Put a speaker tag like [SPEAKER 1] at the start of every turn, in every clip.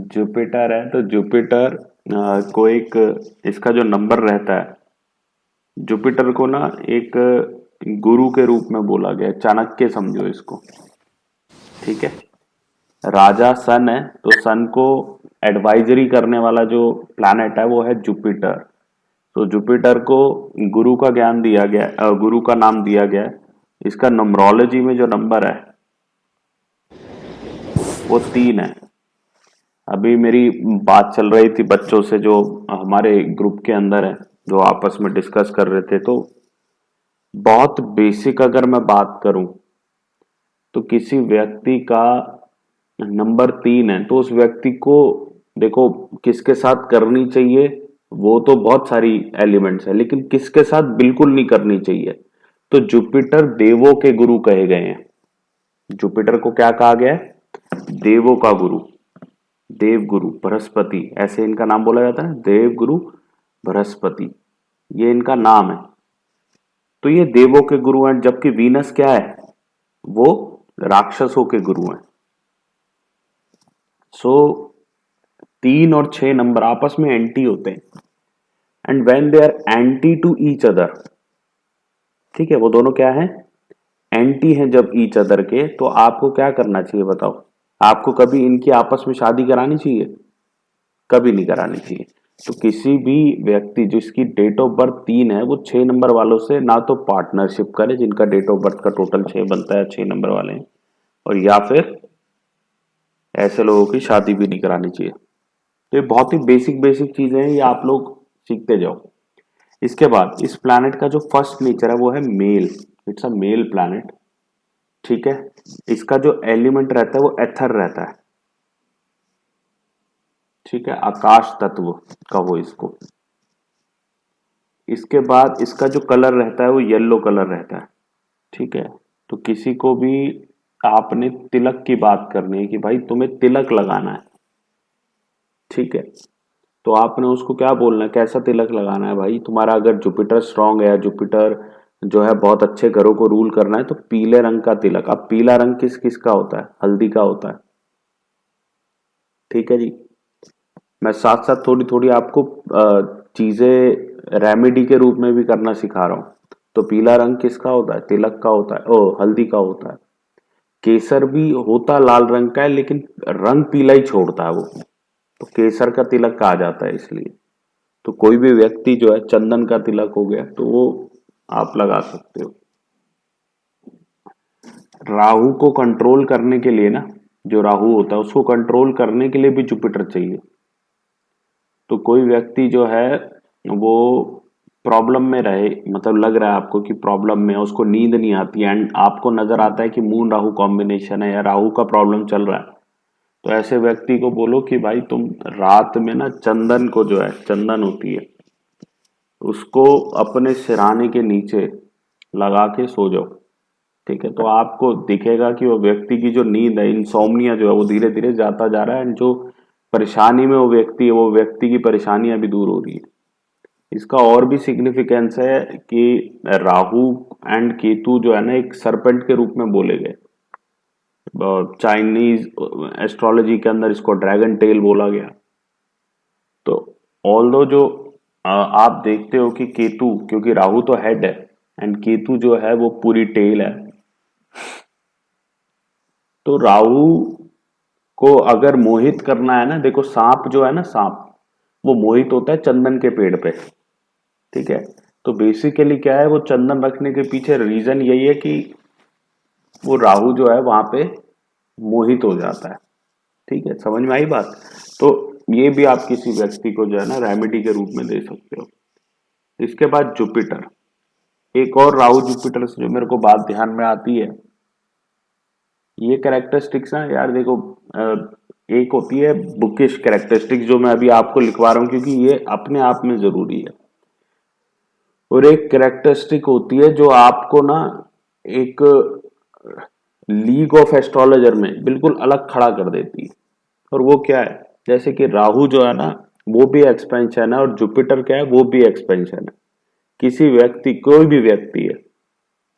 [SPEAKER 1] Jupiter है तो Jupiter को एक इसका जो नंबर रहता है, जुपिटर को ना एक गुरु के रूप में बोला गया है। चाणक्य समझो इसको, ठीक है। राजा सन है तो सन को एडवाइजरी करने वाला जो प्लैनेट है वो है जुपिटर। तो जुपिटर को गुरु का ज्ञान दिया गया, गुरु का नाम दिया गया है। इसका नंबरोलॉजी में जो नंबर है वो 3 है। अभी मेरी बात चल रही थी बच्चों से जो हमारे ग्रुप के अंदर है, जो आपस में डिस्कस कर रहे थे। तो बहुत बेसिक अगर मैं बात करूं तो किसी व्यक्ति का नंबर 3 है तो उस व्यक्ति को देखो किसके साथ करनी चाहिए, वो तो बहुत सारी एलिमेंट्स है, लेकिन किसके साथ बिल्कुल नहीं करनी चाहिए। तो जुपिटर देवों के गुरु कहे गए हैं। जुपिटर को क्या कहा गया है? देवों का गुरु, देव गुरु बृहस्पति, ऐसे इनका नाम बोला जाता है, देव गुरु बृहस्पति, ये इनका नाम है। तो ये देवों के गुरु हैं, जबकि वीनस क्या है? वो राक्षसों के गुरु हैं। सो 3 और 6 नंबर आपस में एंटी होते हैं, and when they are anti to each other, ठीक है, वो दोनों क्या है? एंटी हैं जब ईच अदर के, तो आपको क्या करना चाहिए बताओ? आपको कभी इनकी आपस में शादी करानी चाहिए? कभी नहीं करानी चाहिए। तो किसी भी व्यक्ति जिसकी डेट ऑफ बर्थ 3 है वो 6 नंबर वालों से ना तो पार्टनरशिप करे, जिनका डेट ऑफ बर्थ का टोटल 6 बनता है, 6 नंबर वाले हैं, और या फिर ऐसे लोगों की शादी भी नहीं करानी चाहिए। तो ये बहुत ही बेसिक बेसिक चीजें हैं, ये आप लोग सीखते जाओ। इसके बाद इस प्लैनेट का जो फर्स्ट नेचर है वो है male, it's a male planet, ठीक है। इसका जो एलिमेंट रहता है वो एथर रहता है, ठीक है, आकाश तत्व कहो इसको। इसके बाद इसका जो कलर रहता है वो येलो कलर रहता है, ठीक है। तो किसी को भी आपने तिलक की बात करनी है कि भाई तुम्हें तिलक लगाना है, ठीक है, तो आपने उसको क्या बोलना है, कैसा तिलक लगाना है? भाई तुम्हारा अगर जुपिटर स्ट्रांग है, जुपिटर जो है बहुत अच्छे घरों को रूल करना है, तो पीले रंग का तिलक। अब पीला रंग किस किस का होता है? हल्दी का होता है, ठीक है जी। मैं साथ साथ थोड़ी थोड़ी आपको चीजें रेमेडी के रूप में भी करना सिखा रहा हूं। तो पीला रंग किसका होता है? तिलक का होता है, ओ हल्दी का होता है। केसर भी होता लाल रंग का है, लेकिन रंग पीला ही छोड़ता है वो, तो केसर का तिलक कहा जाता है इसलिए। तो कोई भी व्यक्ति जो है, चंदन का तिलक हो गया तो वो आप लगा सकते हो। राहु को कंट्रोल करने के लिए ना, जो राहु होता है उसको कंट्रोल करने के लिए भी जुपिटर चाहिए। तो कोई व्यक्ति जो है वो प्रॉब्लम में रहे, मतलब लग रहा है आपको कि प्रॉब्लम में है, उसको नींद नहीं आती है, एंड आपको नजर आता है कि मून राहु कॉम्बिनेशन है या राहु का प्रॉब्लम चल रहा है, तो ऐसे व्यक्ति को बोलो कि भाई तुम रात में ना चंदन को, जो है चंदन होती है, उसको अपने सिरहाने के नीचे लगा के सो जाओ, ठीक है। तो आपको दिखेगा कि वो व्यक्ति की जो नींद है, इंसोम्निया जो है, वो धीरे धीरे जाता जा रहा है, एंड जो परेशानी में वो व्यक्ति है, वो व्यक्ति की परेशानियां भी दूर हो रही है। इसका और भी सिग्निफिकेंस है कि राहु एंड केतु जो है ना एक सरपेंट के रूप में बोले गए। चाइनीज एस्ट्रोलॉजी के अंदर इसको ड्रैगन टेल बोला गया। तो ऑल्दो जो आप देखते हो कि केतु, क्योंकि राहु तो हेड है एंड केतु जो है वो पूरी टेल है, तो राहु को अगर मोहित करना है ना, देखो सांप जो है ना, सांप वो मोहित होता है चंदन के पेड़ पे, ठीक है। तो बेसिकली क्या है, वो चंदन रखने के पीछे रीजन यही है कि वो राहु जो है वहां पे मोहित हो जाता है, ठीक है। समझ में आई बात? तो ये भी आप किसी व्यक्ति को जो है ना रेमेडी के रूप में दे सकते हो। इसके बाद जुपिटर, एक और राहु जुपिटर से जो मेरे को बात ध्यान में आती है, ये कैरेक्टरिस्टिक्स ना यार देखो, एक होती है बुकिश कैरेक्टरिस्टिक्स जो मैं अभी आपको लिखवा रहा हूं क्योंकि ये अपने आप में जरूरी है, और एक कैरेक्टरिस्टिक होती है जो आपको ना एक लीग ऑफ एस्ट्रोलॉजर में बिल्कुल अलग खड़ा कर देती है। और वो क्या है? जैसे कि राहु जो है ना वो भी एक्सपेंशन है, और जुपिटर क्या है, वो भी एक्सपेंशन है। किसी व्यक्ति, कोई भी व्यक्ति है,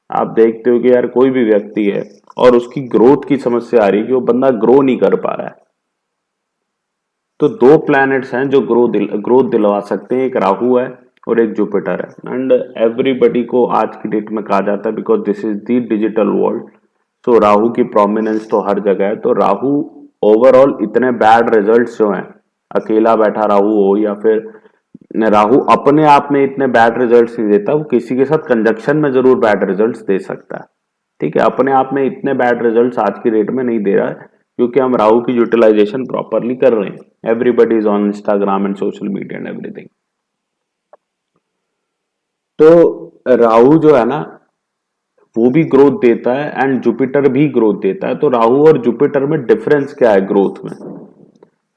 [SPEAKER 1] आप देखते हो कि यार कोई भी व्यक्ति है और उसकी ग्रोथ की समस्या आ रही है कि वो बंदा ग्रो नहीं कर पा रहा है, तो दो प्लैनेट्स हैं जो ग्रोथ दिलवा सकते हैं, एक राहु है और एक जुपिटर है। एंड एवरीबडी को आज की डेट में कहा जाता है, because this is the digital world, तो राहु की प्रोमिनेंस तो हर जगह है। तो राहु ओवरऑल इतने बैड रिजल्ट्स जो हैं, अकेला बैठा राहु हो या फिर राहु अपने आप में इतने बैड रिजल्ट्स नहीं देता, वो किसी के साथ कंजक्शन में जरूर बैड रिजल्ट्स दे सकता है। ठीक है, अपने आप में इतने बैड रिजल्ट्स आज की डेट में नहीं दे रहा है, क्योंकि हम राहु की यूटिलाइजेशन प्रॉपरली कर रहे हैं। Everybody is on Instagram and social media and everything. तो राहु जो है ना, वो भी ग्रोथ देता है एंड जुपिटर भी ग्रोथ देता है। तो राहु और जुपिटर में डिफरेंस क्या है ग्रोथ में?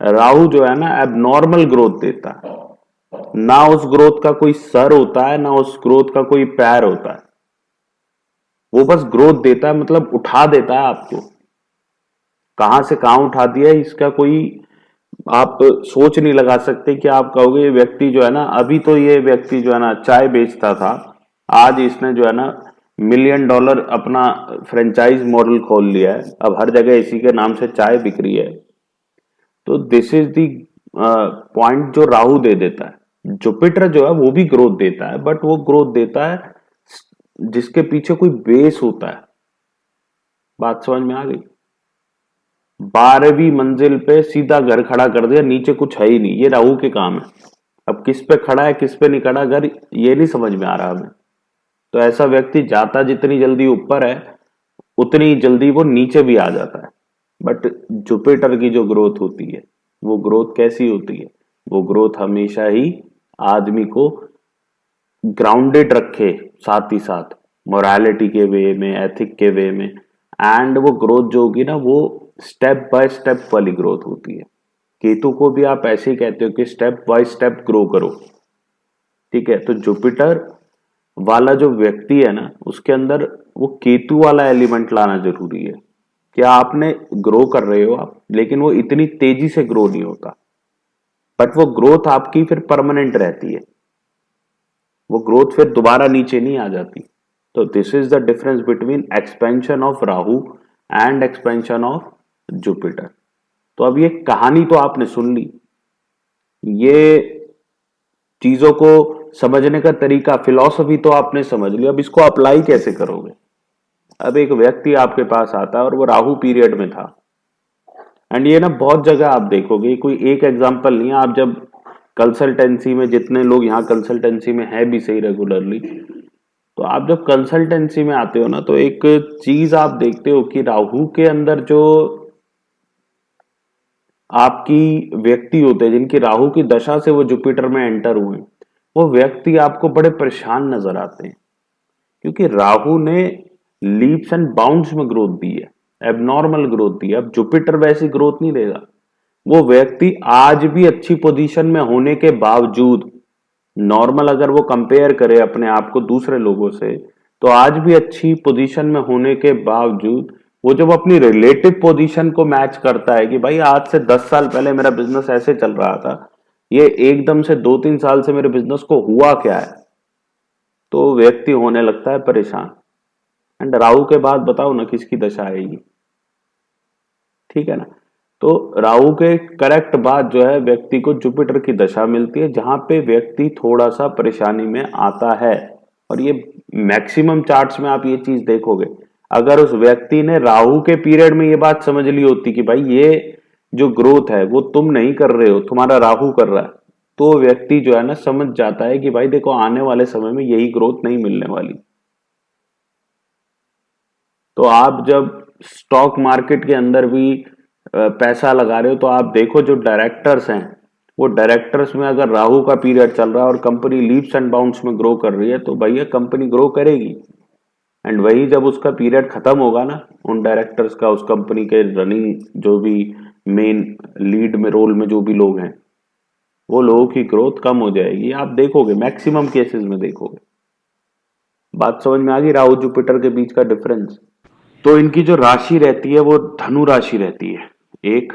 [SPEAKER 1] राहु जो है ना, एबनॉर्मल ग्रोथ देता है। ना उस ग्रोथ का कोई सर होता है, ना उस ग्रोथ का कोई पैर होता है। वो बस ग्रोथ देता है, मतलब उठा देता है आपको। कहां से कहां उठा दिया इसका कोई आप सोच नहीं लगा सकते। कि आप कहोगे ये व्यक्ति जो है ना, अभी तो ये व्यक्ति जो है ना चाय बेचता था, आज इसने जो है ना $1 मिलियन अपना फ्रेंचाइज मॉडल खोल लिया है, अब हर जगह इसी के नाम से चाय बिक रही है। तो दिस इज दी पॉइंट जो राहु दे देता है। जुपिटर जो है वो भी ग्रोथ देता है, बट वो ग्रोथ देता है जिसके पीछे कोई बेस होता है। बात समझ में आ गई? 12वीं मंजिल पे सीधा घर खड़ा कर दिया, नीचे कुछ है ही नहीं, ये राहु के काम है। अब किस पे खड़ा है किस पे नहीं खड़ा घर, ये नहीं समझ में आ रहा हमें। तो ऐसा व्यक्ति जाता जितनी जल्दी ऊपर है, उतनी जल्दी वो नीचे भी आ जाता है। बट जुपिटर की जो ग्रोथ होती है, वो ग्रोथ कैसी होती है? वो ग्रोथ हमेशा ही आदमी को ग्राउंडेड रखे, साथ ही साथ मोरालिटी के वे में, एथिक के वे में। एंड वो ग्रोथ जो होगी ना, वो स्टेप बाय स्टेप वाली ग्रोथ होती है। केतु को भी आप ऐसे ही कहते हो कि स्टेप बाय स्टेप ग्रो करो। ठीक है, तो जुपिटर वाला जो व्यक्ति है ना, उसके अंदर वो केतु वाला एलिमेंट लाना जरूरी है। क्या आपने ग्रो कर रहे हो आप, लेकिन वो इतनी तेजी से ग्रो नहीं होता, बट वो ग्रोथ आपकी फिर परमानेंट रहती है, वो ग्रोथ फिर दोबारा नीचे नहीं आ जाती। तो this is the difference between expansion of Rahu and expansion of Jupiter. तो अब ये कहानी तो आपने सुन ली, ये चीजों को समझने का तरीका, फिलॉसफी तो आपने समझ लिया। अब इसको अप्लाई कैसे करोगे? अब एक व्यक्ति आपके पास आता है और वो राहु पीरियड में था, एंड ये ना बहुत जगह आप देखोगे, कोई एक एग्जांपल नहीं है। आप जब कंसल्टेंसी में, जितने लोग यहाँ कंसल्टेंसी में है भी सही रेगुलरली, तो आप जब कंसल्टेंसी में आते हो ना, तो एक चीज आप देखते हो कि राहु के अंदर जो आपकी व्यक्ति होते हैं, जिनकी राहु की दशा से वो जुपिटर में एंटर हुए, वो व्यक्ति आपको बड़े परेशान नजर आते हैं, क्योंकि राहु ने लीप्स एंड बाउंड्स में ग्रोथ दी है, एबनॉर्मल ग्रोथ दी है। अब जुपिटर वैसी ग्रोथ नहीं देगा। वो व्यक्ति आज भी अच्छी पोजीशन में होने के बावजूद, नॉर्मल अगर वो कंपेयर करे अपने आप को दूसरे लोगों से, तो आज भी अच्छी पोजीशन में होने के बावजूद वो जब अपनी रिलेटिव पोजीशन को मैच करता है कि भाई आज से 10 साल पहले मेरा बिजनेस ऐसे चल रहा था, ये एकदम से 2-3 साल से मेरे बिजनेस को हुआ क्या है, तो व्यक्ति होने लगता है परेशान। एंड राहु के बाद बताओ ना किसकी दशा आएगी? ठीक है ना? तो राहु के करेक्ट बाद जो है व्यक्ति को जुपिटर की दशा मिलती है, जहां पे व्यक्ति थोड़ा सा परेशानी में आता है। और ये मैक्सिमम चार्ट्स में आप ये चीज देखोगे। अगर उस व्यक्ति ने राहु के पीरियड में ये बात समझ ली होती कि भाई ये जो ग्रोथ है वो तुम नहीं कर रहे हो, तुम्हारा राहु कर रहा है, तो व्यक्ति जो है ना समझ जाता है कि भाई देखो आने वाले समय में यही ग्रोथ नहीं मिलने वाली। तो आप जब स्टॉक मार्केट के अंदर भी पैसा लगा रहे हो, तो आप देखो जो डायरेक्टर्स हैं, वो डायरेक्टर्स में अगर राहु का पीरियड चल रहा है और कंपनी लीप्स एंड बाउंड्स में ग्रो कर रही है, तो भैया कंपनी ग्रो करेगी। एंड वही जब उसका पीरियड खत्म होगा ना, उन डायरेक्टर्स का, उस कंपनी के रनिंग जो भी मेन लीड में रोल में जो भी लोग हैं, वो लोगों की ग्रोथ कम हो जाएगी। आप देखोगे मैक्सिमम केसेस में देखोगे। बात समझ में आ गई राहु जुपिटर के बीच का डिफरेंस? तो इनकी जो राशि रहती है वो धनु राशि रहती है, एक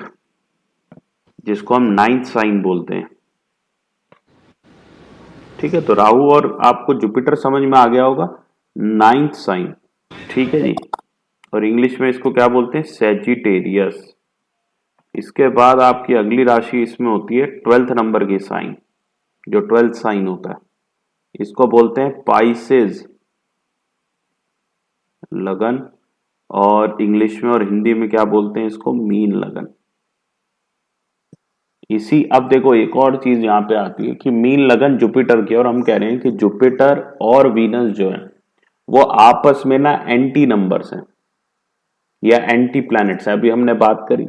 [SPEAKER 1] जिसको हम 9th साइन बोलते हैं। ठीक है, तो राहु और आपको जुपिटर समझ में आ गया होगा, 9th साइन। ठीक है जी। और इंग्लिश में इसको क्या बोलते हैं? सैजिटेरियस। इसके बाद आपकी अगली राशि इसमें होती है 12th नंबर की साइन, जो 12th साइन होता है इसको बोलते हैं पाइसेस लगन, और इंग्लिश में और हिंदी में क्या बोलते हैं इसको, मीन लगन। इसी अब देखो एक और चीज यहाँ पे आती है कि मीन लगन जुपिटर की, और हम कह रहे हैं कि जुपिटर और वीनस जो है वो आपस में ना एंटी नंबर्स हैं या एंटी प्लैनेट्स है, अभी हमने बात करी।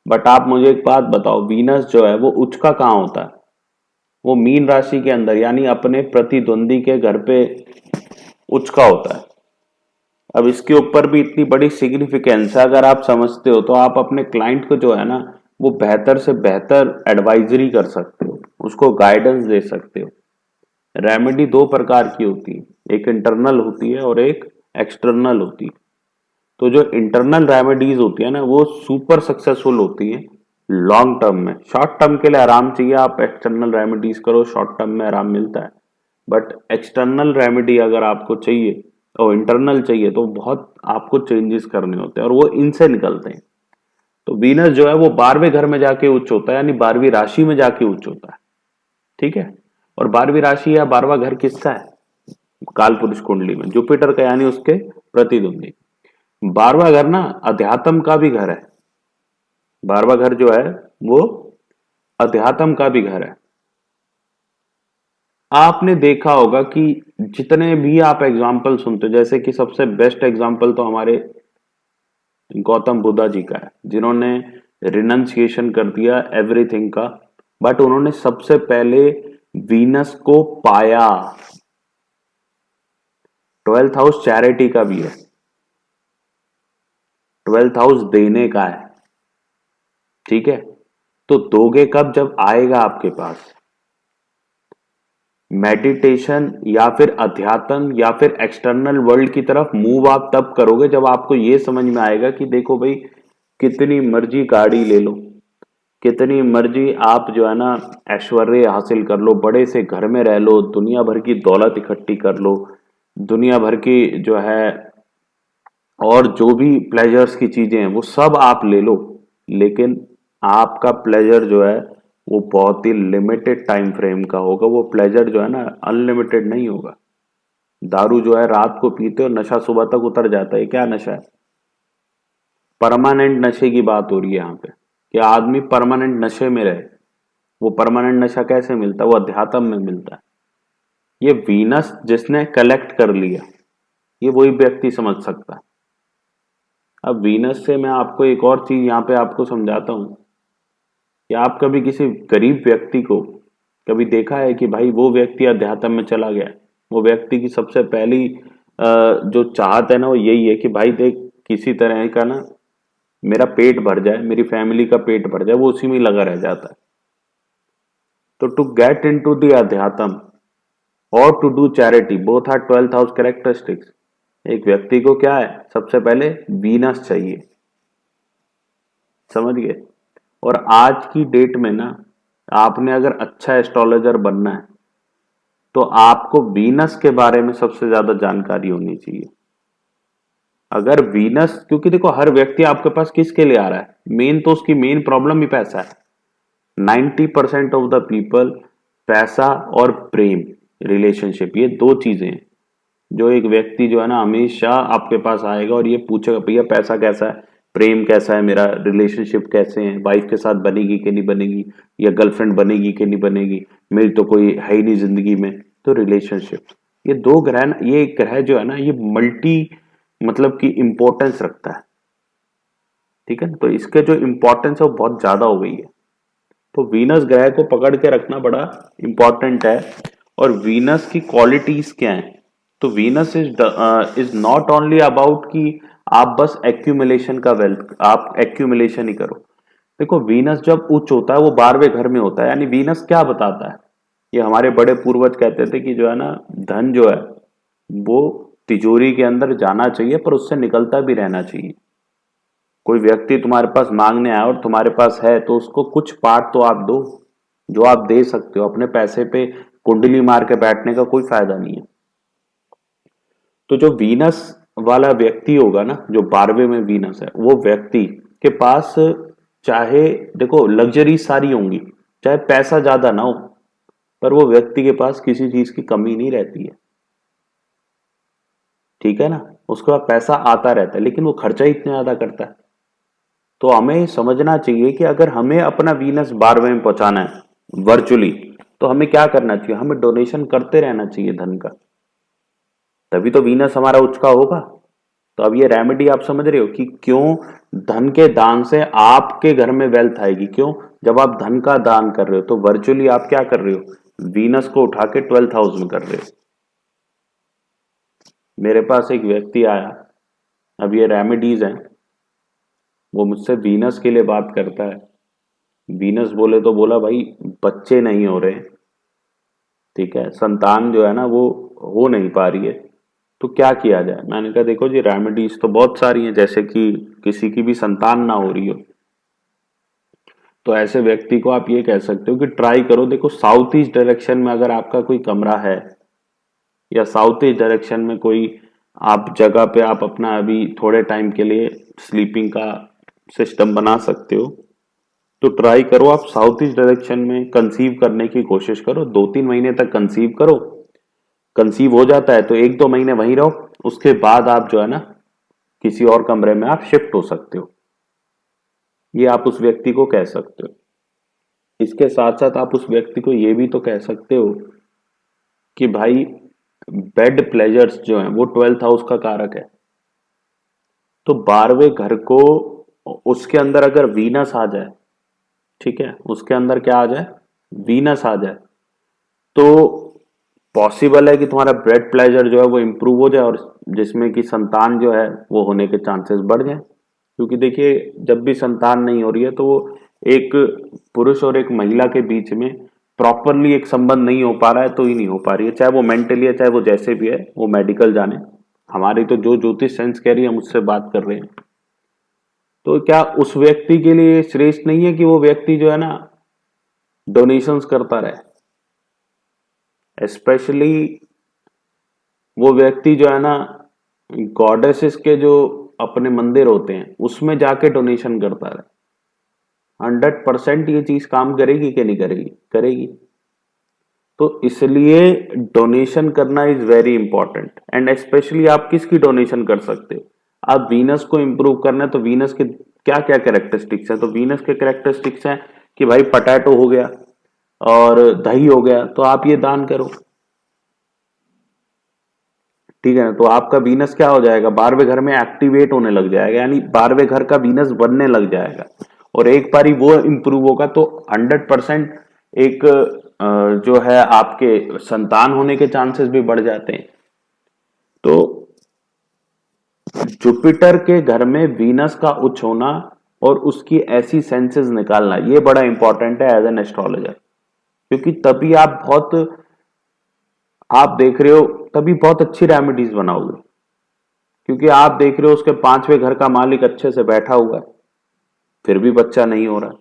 [SPEAKER 1] बट आप मुझे एक बात बताओ, वीनस जो है वो उच्च का कहाँ होता है, वो मीन राशि के अंदर यानी अपने प्रतिद्वंदी के घर पे उच्च का होता है। अब इसके ऊपर भी इतनी बड़ी सिग्निफिकेंस है, अगर आप समझते हो तो आप अपने क्लाइंट को जो है ना वो बेहतर से बेहतर एडवाइजरी कर सकते हो, उसको गाइडेंस दे सकते हो। रेमेडी दो प्रकार की होती है, एक इंटरनल होती है और एक एक्सटर्नल होती है। तो जो इंटरनल रेमेडीज होती है ना वो सुपर सक्सेसफुल होती है लॉन्ग टर्म में। शॉर्ट टर्म के लिए आराम चाहिए, आप एक्सटर्नल रेमेडीज करो, शॉर्ट टर्म में आराम मिलता है। बट एक्सटर्नल रेमेडी अगर आपको चाहिए और इंटरनल चाहिए तो बहुत आपको चेंजेस करने होते हैं और वो इनसे निकलते हैं। तो वीनस जो है वो 12वें घर में जाके उच्च होता है, यानी 12वीं राशि में जाके उच्च होता है। ठीक है, और 12वीं राशि या 12वां घर किसका है, काल पुरुष कुंडली में जुपिटर का, यानी उसके प्रतिद्वंदी। 12वां घर ना अध्यात्म का भी घर है, 12वां घर जो है वो अध्यात्म का भी घर है। आपने देखा होगा कि जितने भी आप एग्जाम्पल सुनते हो, जैसे कि सबसे बेस्ट एग्जाम्पल तो हमारे गौतम बुद्धा जी का है, जिन्होंने रिनंसिएशन कर दिया एवरीथिंग का, बट उन्होंने सबसे पहले वीनस को पाया। 12th हाउस चैरिटी का भी है, 12th हाउस देने का है। ठीक है, तो दोगे कब, जब आएगा आपके पास मेडिटेशन या फिर अध्यात्म या फिर एक्सटर्नल वर्ल्ड की तरफ मूव, आप तब करोगे जब आपको यह समझ में आएगा कि देखो भाई, कितनी मर्जी गाड़ी ले लो, कितनी मर्जी आप जो है ना ऐश्वर्य हासिल कर लो, बड़े से घर में रह लो, दुनिया भर की दौलत इकट्ठी कर लो, दुनिया भर की जो है और जो भी प्लेजर्स की चीजें हैं वो सब आप ले लो, लेकिन आपका प्लेजर जो है वो बहुत ही लिमिटेड टाइम फ्रेम का होगा। वो प्लेजर जो है ना अनलिमिटेड नहीं होगा। दारू जो है रात को पीते हो, नशा सुबह तक उतर जाता है, क्या नशा है, परमानेंट नशे की बात हो रही है यहाँ पे कि आदमी परमानेंट नशे में रहे। वो परमानेंट नशा कैसे मिलता है, वो अध्यात्म में मिलता है। ये वीनस जिसने कलेक्ट कर लिया, ये वही व्यक्ति समझ सकता है। अब वीनस से मैं आपको एक और चीज यहाँ पे आपको समझाता हूँ कि आप कभी किसी गरीब व्यक्ति को कभी देखा है कि भाई वो व्यक्ति अध्यात्म में चला गया। वो व्यक्ति की सबसे पहली जो चाहत है ना वो यही है कि भाई देख, किसी तरह का ना मेरा पेट भर जाए, मेरी फैमिली का पेट भर जाए, वो उसी में लगा रह जाता है। तो to get into the अध्यात्म और to do charity, both are 12th house characteristics. एक व्यक्ति को क्या है, सबसे पहले वीनस चाहिए, समझ गए। और आज की डेट में ना आपने अगर अच्छा एस्ट्रोलॉजर बनना है तो आपको वीनस के बारे में सबसे ज्यादा जानकारी होनी चाहिए। अगर वीनस, क्योंकि देखो हर व्यक्ति आपके पास किसके लिए आ रहा है, मेन तो उसकी मेन प्रॉब्लम ही पैसा है। 90% ऑफ द पीपल, पैसा और प्रेम, रिलेशनशिप, ये दो चीजें हैं जो एक व्यक्ति जो है ना हमेशा आपके पास आएगा और ये पूछेगा भैया पैसा कैसा है, प्रेम कैसा है, मेरा रिलेशनशिप कैसे है, वाइफ के साथ बनेगी कि नहीं बनेगी, या गर्लफ्रेंड बनेगी कि नहीं बनेगी, मेरी तो कोई है ही नहीं जिंदगी में। तो रिलेशनशिप, ये दो ग्रह, ये ग्रह जो है ना ये मल्टी मतलब की इंपॉर्टेंस रखता है। ठीक है, तो इसके जो इंपॉर्टेंस है वो बहुत ज्यादा हो गई है। तो वीनस ग्रह को पकड़ के रखना बड़ा इंपॉर्टेंट है। और वीनस की क्वालिटीज क्या है, तो Venus is not only about कि आप बस एक्यूमुलेशन का वेल्थ, आप एक्यूमुलेशन ही करो। देखो वीनस जब उच्च होता है वो 12वें घर में होता है, यानी वीनस क्या बताता है, ये हमारे बड़े पूर्वज कहते थे कि जो है ना धन जो है वो तिजोरी के अंदर जाना चाहिए पर उससे निकलता भी रहना चाहिए। कोई व्यक्ति तुम्हारे पास मांगने आया और तुम्हारे पास है तो उसको कुछ पार्ट तो आप दो, जो आप दे सकते हो। अपने पैसे पे कुंडली मार के बैठने का कोई फायदा नहीं है। तो जो वीनस वाला व्यक्ति होगा ना, जो 12वें में वीनस है, वो व्यक्ति के पास चाहे देखो लग्जरी सारी होंगी, चाहे पैसा ज्यादा ना हो, पर वो व्यक्ति के पास किसी चीज की कमी नहीं रहती है, ठीक है ना। उसके पास पैसा आता रहता है लेकिन वो खर्चा ही इतना ज्यादा करता है। तो हमें समझना चाहिए कि अगर हमें अपना वीनस 12वें में पहुंचाना है वर्चुअली, तो हमें क्या करना चाहिए, हमें डोनेशन करते रहना चाहिए धन का, तभी तो वीनस हमारा उच्च का होगा। तो अब ये रेमेडी आप समझ रहे हो कि क्यों धन के दान से आपके घर में वेल्थ आएगी। क्यों? जब आप धन का दान कर रहे हो तो वर्चुअली आप क्या कर रहे हो, वीनस को उठा के 12th हाउस में कर रहे हो। मेरे पास एक व्यक्ति आया, अब ये रेमेडीज हैं, वो मुझसे वीनस के लिए बात करता है। वीनस बोले तो बोला भाई बच्चे नहीं हो रहे, ठीक है, संतान जो है ना वो हो नहीं पा रही है, तो क्या किया जाए। मैंने कहा देखो जी रेमेडीज तो बहुत सारी हैं, जैसे कि किसी की भी संतान ना हो रही हो, तो ऐसे व्यक्ति को आप ये कह सकते हो कि ट्राई करो, देखो साउथ ईस्ट डायरेक्शन में अगर आपका कोई कमरा है, या साउथ ईस्ट डायरेक्शन में कोई आप जगह पे आप अपना अभी थोड़े टाइम के लिए स्लीपिंग का सिस्टम बना सकते हो, तो ट्राई करो आप साउथ ईस्ट डायरेक्शन में कंसीव करने की कोशिश करो। 2-3 महीने तक कंसीव करो, कंसीव हो जाता है तो 1-2 महीने वहीं रहो, उसके बाद आप जो है ना किसी और कमरे में आप शिफ्ट हो सकते हो। ये आप उस व्यक्ति को कह सकते हो। इसके साथ साथ आप उस व्यक्ति को ये भी तो कह सकते हो कि भाई बेड प्लेजर्स जो हैं वो 12th हाउस का कारक है, तो 12वें घर को उसके अंदर अगर वीनस आ जाए, ठीक है, उसके अंदर क्या आ जाए, वीनस आ जाए, तो पॉसिबल है कि तुम्हारा ब्रेड प्लेजर जो है वो इम्प्रूव हो जाए, और जिसमें कि संतान जो है वो होने के चांसेस बढ़ जाए। क्योंकि देखिए जब भी संतान नहीं हो रही है तो वो एक पुरुष और एक महिला के बीच में प्रॉपरली एक संबंध नहीं हो पा रहा है, तो ही नहीं हो पा रही है, चाहे वो मेंटली है चाहे वो जैसे भी है, वो मेडिकल जाने। हमारी तो जो ज्योतिष साइंस कह रही है हम उससे बात कर रहे हैं। तो क्या उस व्यक्ति के लिए श्रेष्ठ नहीं है कि वो व्यक्ति जो है ना डोनेशंस करता रहे, स्पेशली वो व्यक्ति जो है ना गॉडेसेस के जो अपने मंदिर होते हैं उसमें जाके डोनेशन करता रहे। 100% ये चीज काम करेगी कि नहीं करेगी, करेगी। तो इसलिए डोनेशन करना is very important, and specially आप किसकी डोनेशन कर सकते हो, आप वीनस को इंप्रूव करना है तो वीनस के क्या क्या कैरेक्टरिस्टिक्स हैं, तो वीनस के कैरेक्टरिस्टिक्स हैं कि भाई पटैटो हो गया और दही हो गया, तो आप ये दान करो, ठीक है ना। तो आपका वीनस क्या हो जाएगा, 12वें घर में एक्टिवेट होने लग जाएगा, यानी 12वें घर का वीनस बनने लग जाएगा, और एक बार ही वो इंप्रूव होगा तो 100% एक जो है आपके संतान होने के चांसेस भी बढ़ जाते हैं। तो जुपिटर के घर में वीनस का उच्च होना और उसकी ऐसी सेंसेस निकालना, ये बड़ा इंपॉर्टेंट है एज एन एस्ट्रोलॉजर, क्योंकि तभी आप देख रहे हो तभी बहुत अच्छी रेमेडीज बनाओगे। क्योंकि आप देख रहे हो उसके 5वें घर का मालिक अच्छे से बैठा हुआ है, फिर भी बच्चा नहीं हो रहा,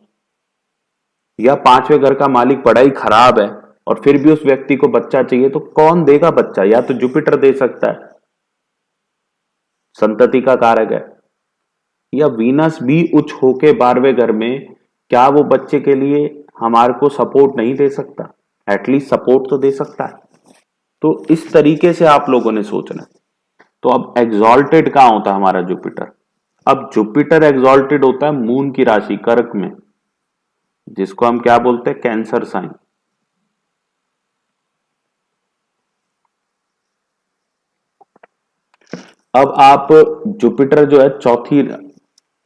[SPEAKER 1] या 5वें घर का मालिक पढ़ाई खराब है और फिर भी उस व्यक्ति को बच्चा चाहिए, तो कौन देगा बच्चा, या तो जुपिटर दे सकता है, संतति का कारक है, या वीनस भी उच्च होके 12वें घर में, क्या वो बच्चे के लिए हमारे को सपोर्ट नहीं दे सकता, एटलीस्ट सपोर्ट तो दे सकता है। तो इस तरीके से आप लोगों ने सोचना है। तो अब एग्जॉल्टेड कहां होता है हमारा जुपिटर, अब जुपिटर एग्जॉल्टेड होता है मून की राशि कर्क में, जिसको हम क्या बोलते हैं, कैंसर साइन। अब आप जुपिटर जो है चौथी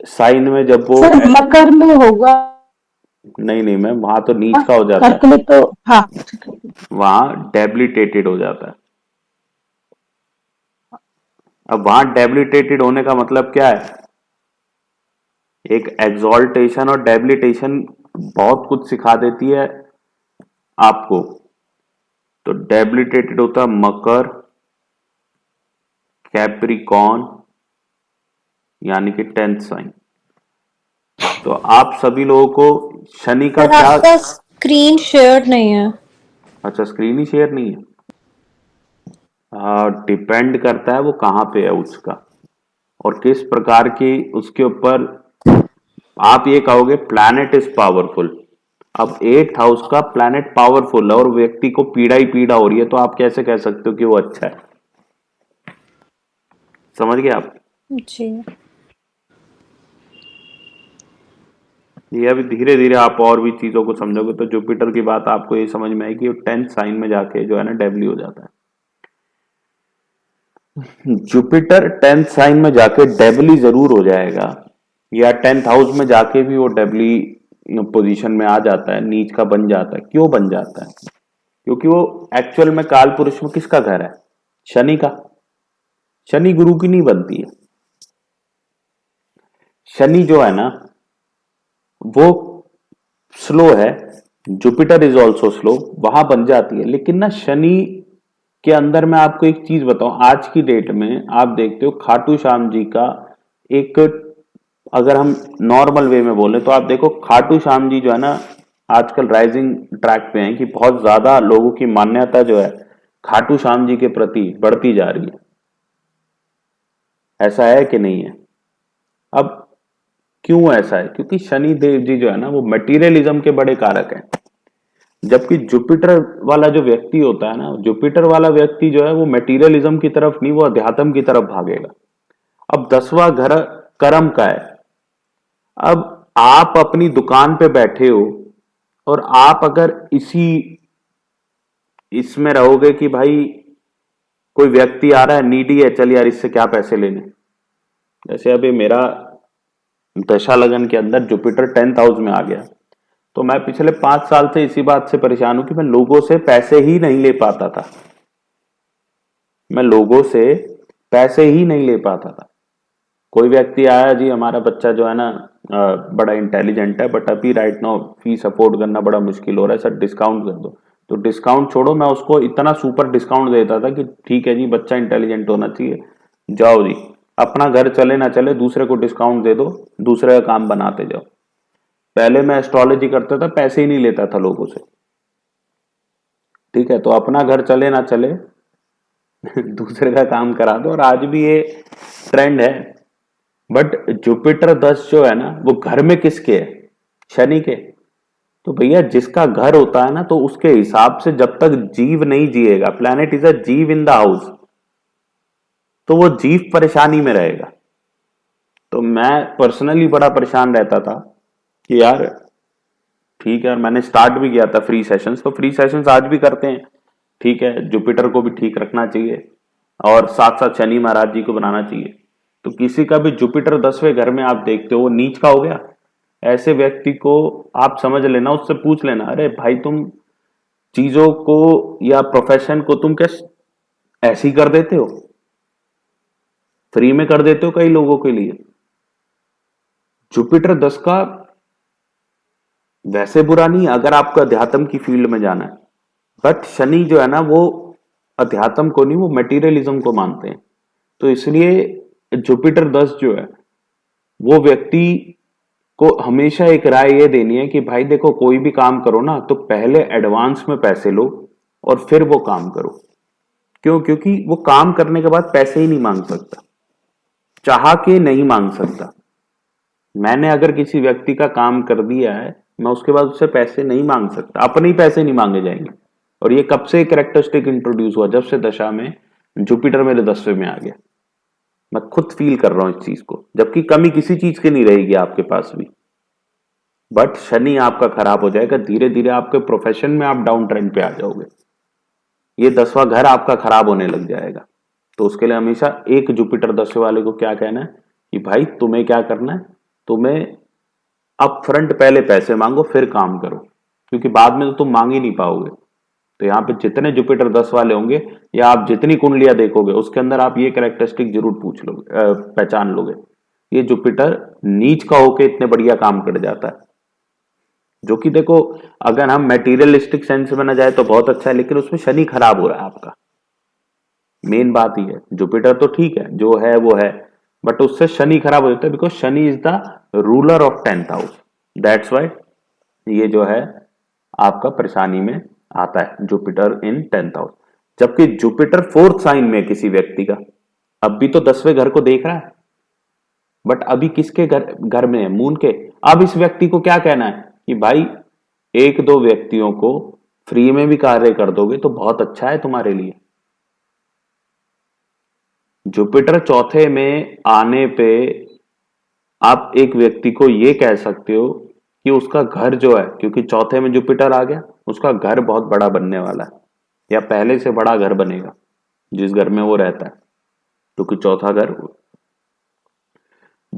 [SPEAKER 1] साइन में जब वो
[SPEAKER 2] सर मकर में होगा।
[SPEAKER 1] नहीं नहीं मैम, वहां तो नीच का हो जाता
[SPEAKER 2] कर्क
[SPEAKER 1] है,
[SPEAKER 2] में तो हाँ।
[SPEAKER 1] वहां डेबिलिटेटेड हो जाता है। अब वहां डेबिलिटेटेड होने का मतलब क्या है, एक एग्जॉल्टेशन और डेबिलिटेशन बहुत कुछ सिखा देती है आपको। तो डेबिलिटेटेड होता है मकर, कैप्रिकॉन, यानी कि 10th साइन। तो आप सभी लोगों को शनि का
[SPEAKER 3] सर
[SPEAKER 1] क्या,
[SPEAKER 3] आपका स्क्रीन शेयर नहीं है।
[SPEAKER 1] अच्छा स्क्रीन ही शेयर नहीं है, डिपेंड करता है वो कहाँ पे है उसका, और किस प्रकार की उसके ऊपर आप ये कहोगे प्लैनेट इज पावरफुल। अब 8th हाउस का प्लैनेट पावरफुल है और व्यक्ति को पीड़ा ही पीड़ा हो रही है, तो आप कैसे कह सकते हो कि वो अच्छा है? समझ गए आप?
[SPEAKER 3] जी।
[SPEAKER 1] ये अभी धीरे धीरे आप और भी चीजों को समझोगे तो जुपिटर की बात आपको ये समझ में आएगी। 10th साइन में जाके जो है ना डेवली हो जाता है। जुपिटर 10th साइन में जाके डेवली जरूर हो जाएगा, या 10th हाउस में जाके भी वो डेवली पोजीशन में आ जाता है, नीच का बन जाता है। क्यों बन जाता है? क्योंकि वो एक्चुअल में काल पुरुष में किसका घर है? शनि का। शनि गुरु की नहीं बनती है। शनि जो है ना वो स्लो है, जुपिटर इज ऑल्सो स्लो, वहां बन जाती है। लेकिन ना शनि के अंदर मैं आपको एक चीज बताऊं, आज की डेट में आप देखते हो खाटू श्याम जी का एक, अगर हम नॉर्मल वे में बोले तो आप देखो खाटू श्याम जी जो है ना आजकल राइजिंग ट्रैक पे हैं कि बहुत ज्यादा लोगों की मान्यता जो है खाटू श्याम जी के प्रति बढ़ती जा रही है। ऐसा है कि नहीं है? अब क्यों ऐसा है? क्योंकि शनि देव जी जो है ना वो मटेरियलिज्म के बड़े कारक हैं। जबकि जुपिटर वाला जो व्यक्ति होता है ना, जुपिटर वाला व्यक्ति जो है वो मटेरियलिज्म की तरफ नहीं, वो अध्यात्म की तरफ भागेगा। अब 10वां घर कर्म का है। अब आप अपनी दुकान पे बैठे हो और आप अगर इसी इसमें रहोगे कि भाई कोई व्यक्ति आ रहा है नीडी है, चल यार इससे क्या पैसे लेने। जैसे अभी मेरा दशा लगन के अंदर जुपिटर 10th हाउस में आ गया, तो मैं पिछले 5 साल से इसी बात से परेशान हूं कि मैं लोगों से पैसे ही नहीं ले पाता था। मैं लोगों से पैसे ही नहीं ले पाता था। कोई व्यक्ति आया, जी हमारा बच्चा जो है ना बड़ा इंटेलिजेंट है, बट अभी राइट नाउ फीस अफोर्ड करना बड़ा मुश्किल हो रहा है, सर डिस्काउंट कर दो। तो डिस्काउंट छोड़ो, मैं उसको इतना सुपर डिस्काउंट देता था कि ठीक है जी बच्चा इंटेलिजेंट होना चाहिए, जाओ जी अपना घर चले ना चले दूसरे को डिस्काउंट दे दो, दूसरे का काम बनाते जाओ। पहले मैं एस्ट्रोलॉजी करता था, पैसे ही नहीं लेता था लोगों से। ठीक है, तो अपना घर चले ना चले दूसरे का काम करा दो, और आज भी ये ट्रेंड है। बट जुपिटर 10 जो है ना वो घर में किसके है? शनि के। तो भैया जिसका घर होता है ना तो उसके हिसाब से जब तक जीव नहीं जिएगा, प्लैनेट इज अ जीव इन द हाउस, तो वो जीव परेशानी में रहेगा। तो मैं पर्सनली बड़ा परेशान रहता था कि यार ठीक है, और मैंने स्टार्ट भी किया था फ्री सेशंस, तो फ्री सेशंस आज भी करते हैं। ठीक है, जुपिटर को भी ठीक रखना चाहिए और साथ साथ शनि महाराज जी को बनाना चाहिए। तो किसी का भी जुपिटर 10वें घर में आप देखते हो वो नीच का हो गया, ऐसे व्यक्ति को आप समझ लेना, उससे पूछ लेना, अरे भाई तुम चीजों को या प्रोफेशन को तुम क्या ऐसे ही कर देते हो? फ्री में कर देते हो कई लोगों के लिए। जुपिटर 10 का वैसे बुरा नहीं है अगर आपको अध्यात्म की फील्ड में जाना है, बट शनि जो है ना वो अध्यात्म को नहीं, वो मटेरियलिज्म को मानते हैं। तो इसलिए जुपिटर 10 जो है वो व्यक्ति को हमेशा एक राय ये देनी है कि भाई देखो कोई भी काम करो ना तो पहले एडवांस में पैसे लो और फिर वो काम करो। क्यों? क्योंकि वो काम करने के बाद पैसे ही नहीं मांग सकता, चाह के नहीं मांग सकता। मैंने अगर किसी व्यक्ति का काम कर दिया है, मैं उसके बाद उससे पैसे नहीं मांग सकता, अपने ही पैसे नहीं मांगे जाएंगे। और ये कब से कैरेक्टरिस्टिक इंट्रोड्यूस हुआ? जब से दशा में जुपिटर मेरे 10वें में आ गया। मैं खुद फील कर रहा हूं इस चीज को, जबकि कमी किसी चीज की नहीं रहेगी आपके पास भी, बट शनि आपका खराब हो जाएगा। धीरे धीरे आपके प्रोफेशन में आप डाउन ट्रेंड पे आ जाओगे, ये 10वां घर आपका खराब होने लग जाएगा। तो उसके लिए हमेशा एक जुपिटर 10वें वाले को क्या कहना है कि भाई तुम्हें क्या करना है, तुम्हें अप फ्रंट पहले पैसे मांगो फिर काम करो, क्योंकि बाद में तो तुम मांग ही नहीं पाओगे। तो यहाँ पे जितने जुपिटर 10 वाले होंगे या आप जितनी कुंडलियां देखोगे उसके अंदर आप ये कैरेक्टरिस्टिक जरूर पूछ लोगे, पहचान लोगे, ये जुपिटर नीच का होके इतने बढ़िया काम कर जाता है। जो कि देखो अगर हम मेटीरियलिस्टिक सेंस में ना जाए तो बहुत अच्छा है, लेकिन उसमें शनि खराब हो रहा है आपका। मेन बात ही है, जुपिटर तो ठीक है जो है वो है, बट उससे शनि खराब हो जाता है, because Shani is the ruler of 10th house. That's why ये जो है आपका परेशानी में आता है, जुपिटर इन 10th हाउस। जबकि जुपिटर 4th साइन में किसी व्यक्ति का, अब भी तो 10वें घर को देख रहा है, बट अभी किसके घर घर में है? मून के। अब इस व्यक्ति को क्या कहना है कि भाई एक दो व्यक्तियों को फ्री में भी कार्य कर दोगे तो बहुत अच्छा है तुम्हारे लिए। जुपिटर चौथे में आने पे आप एक व्यक्ति को ये कह सकते हो कि उसका घर जो है, क्योंकि चौथे में जुपिटर आ गया, उसका घर बहुत बड़ा बनने वाला है या पहले से बड़ा घर बनेगा जिस घर में वो रहता है, क्योंकि चौथा घर।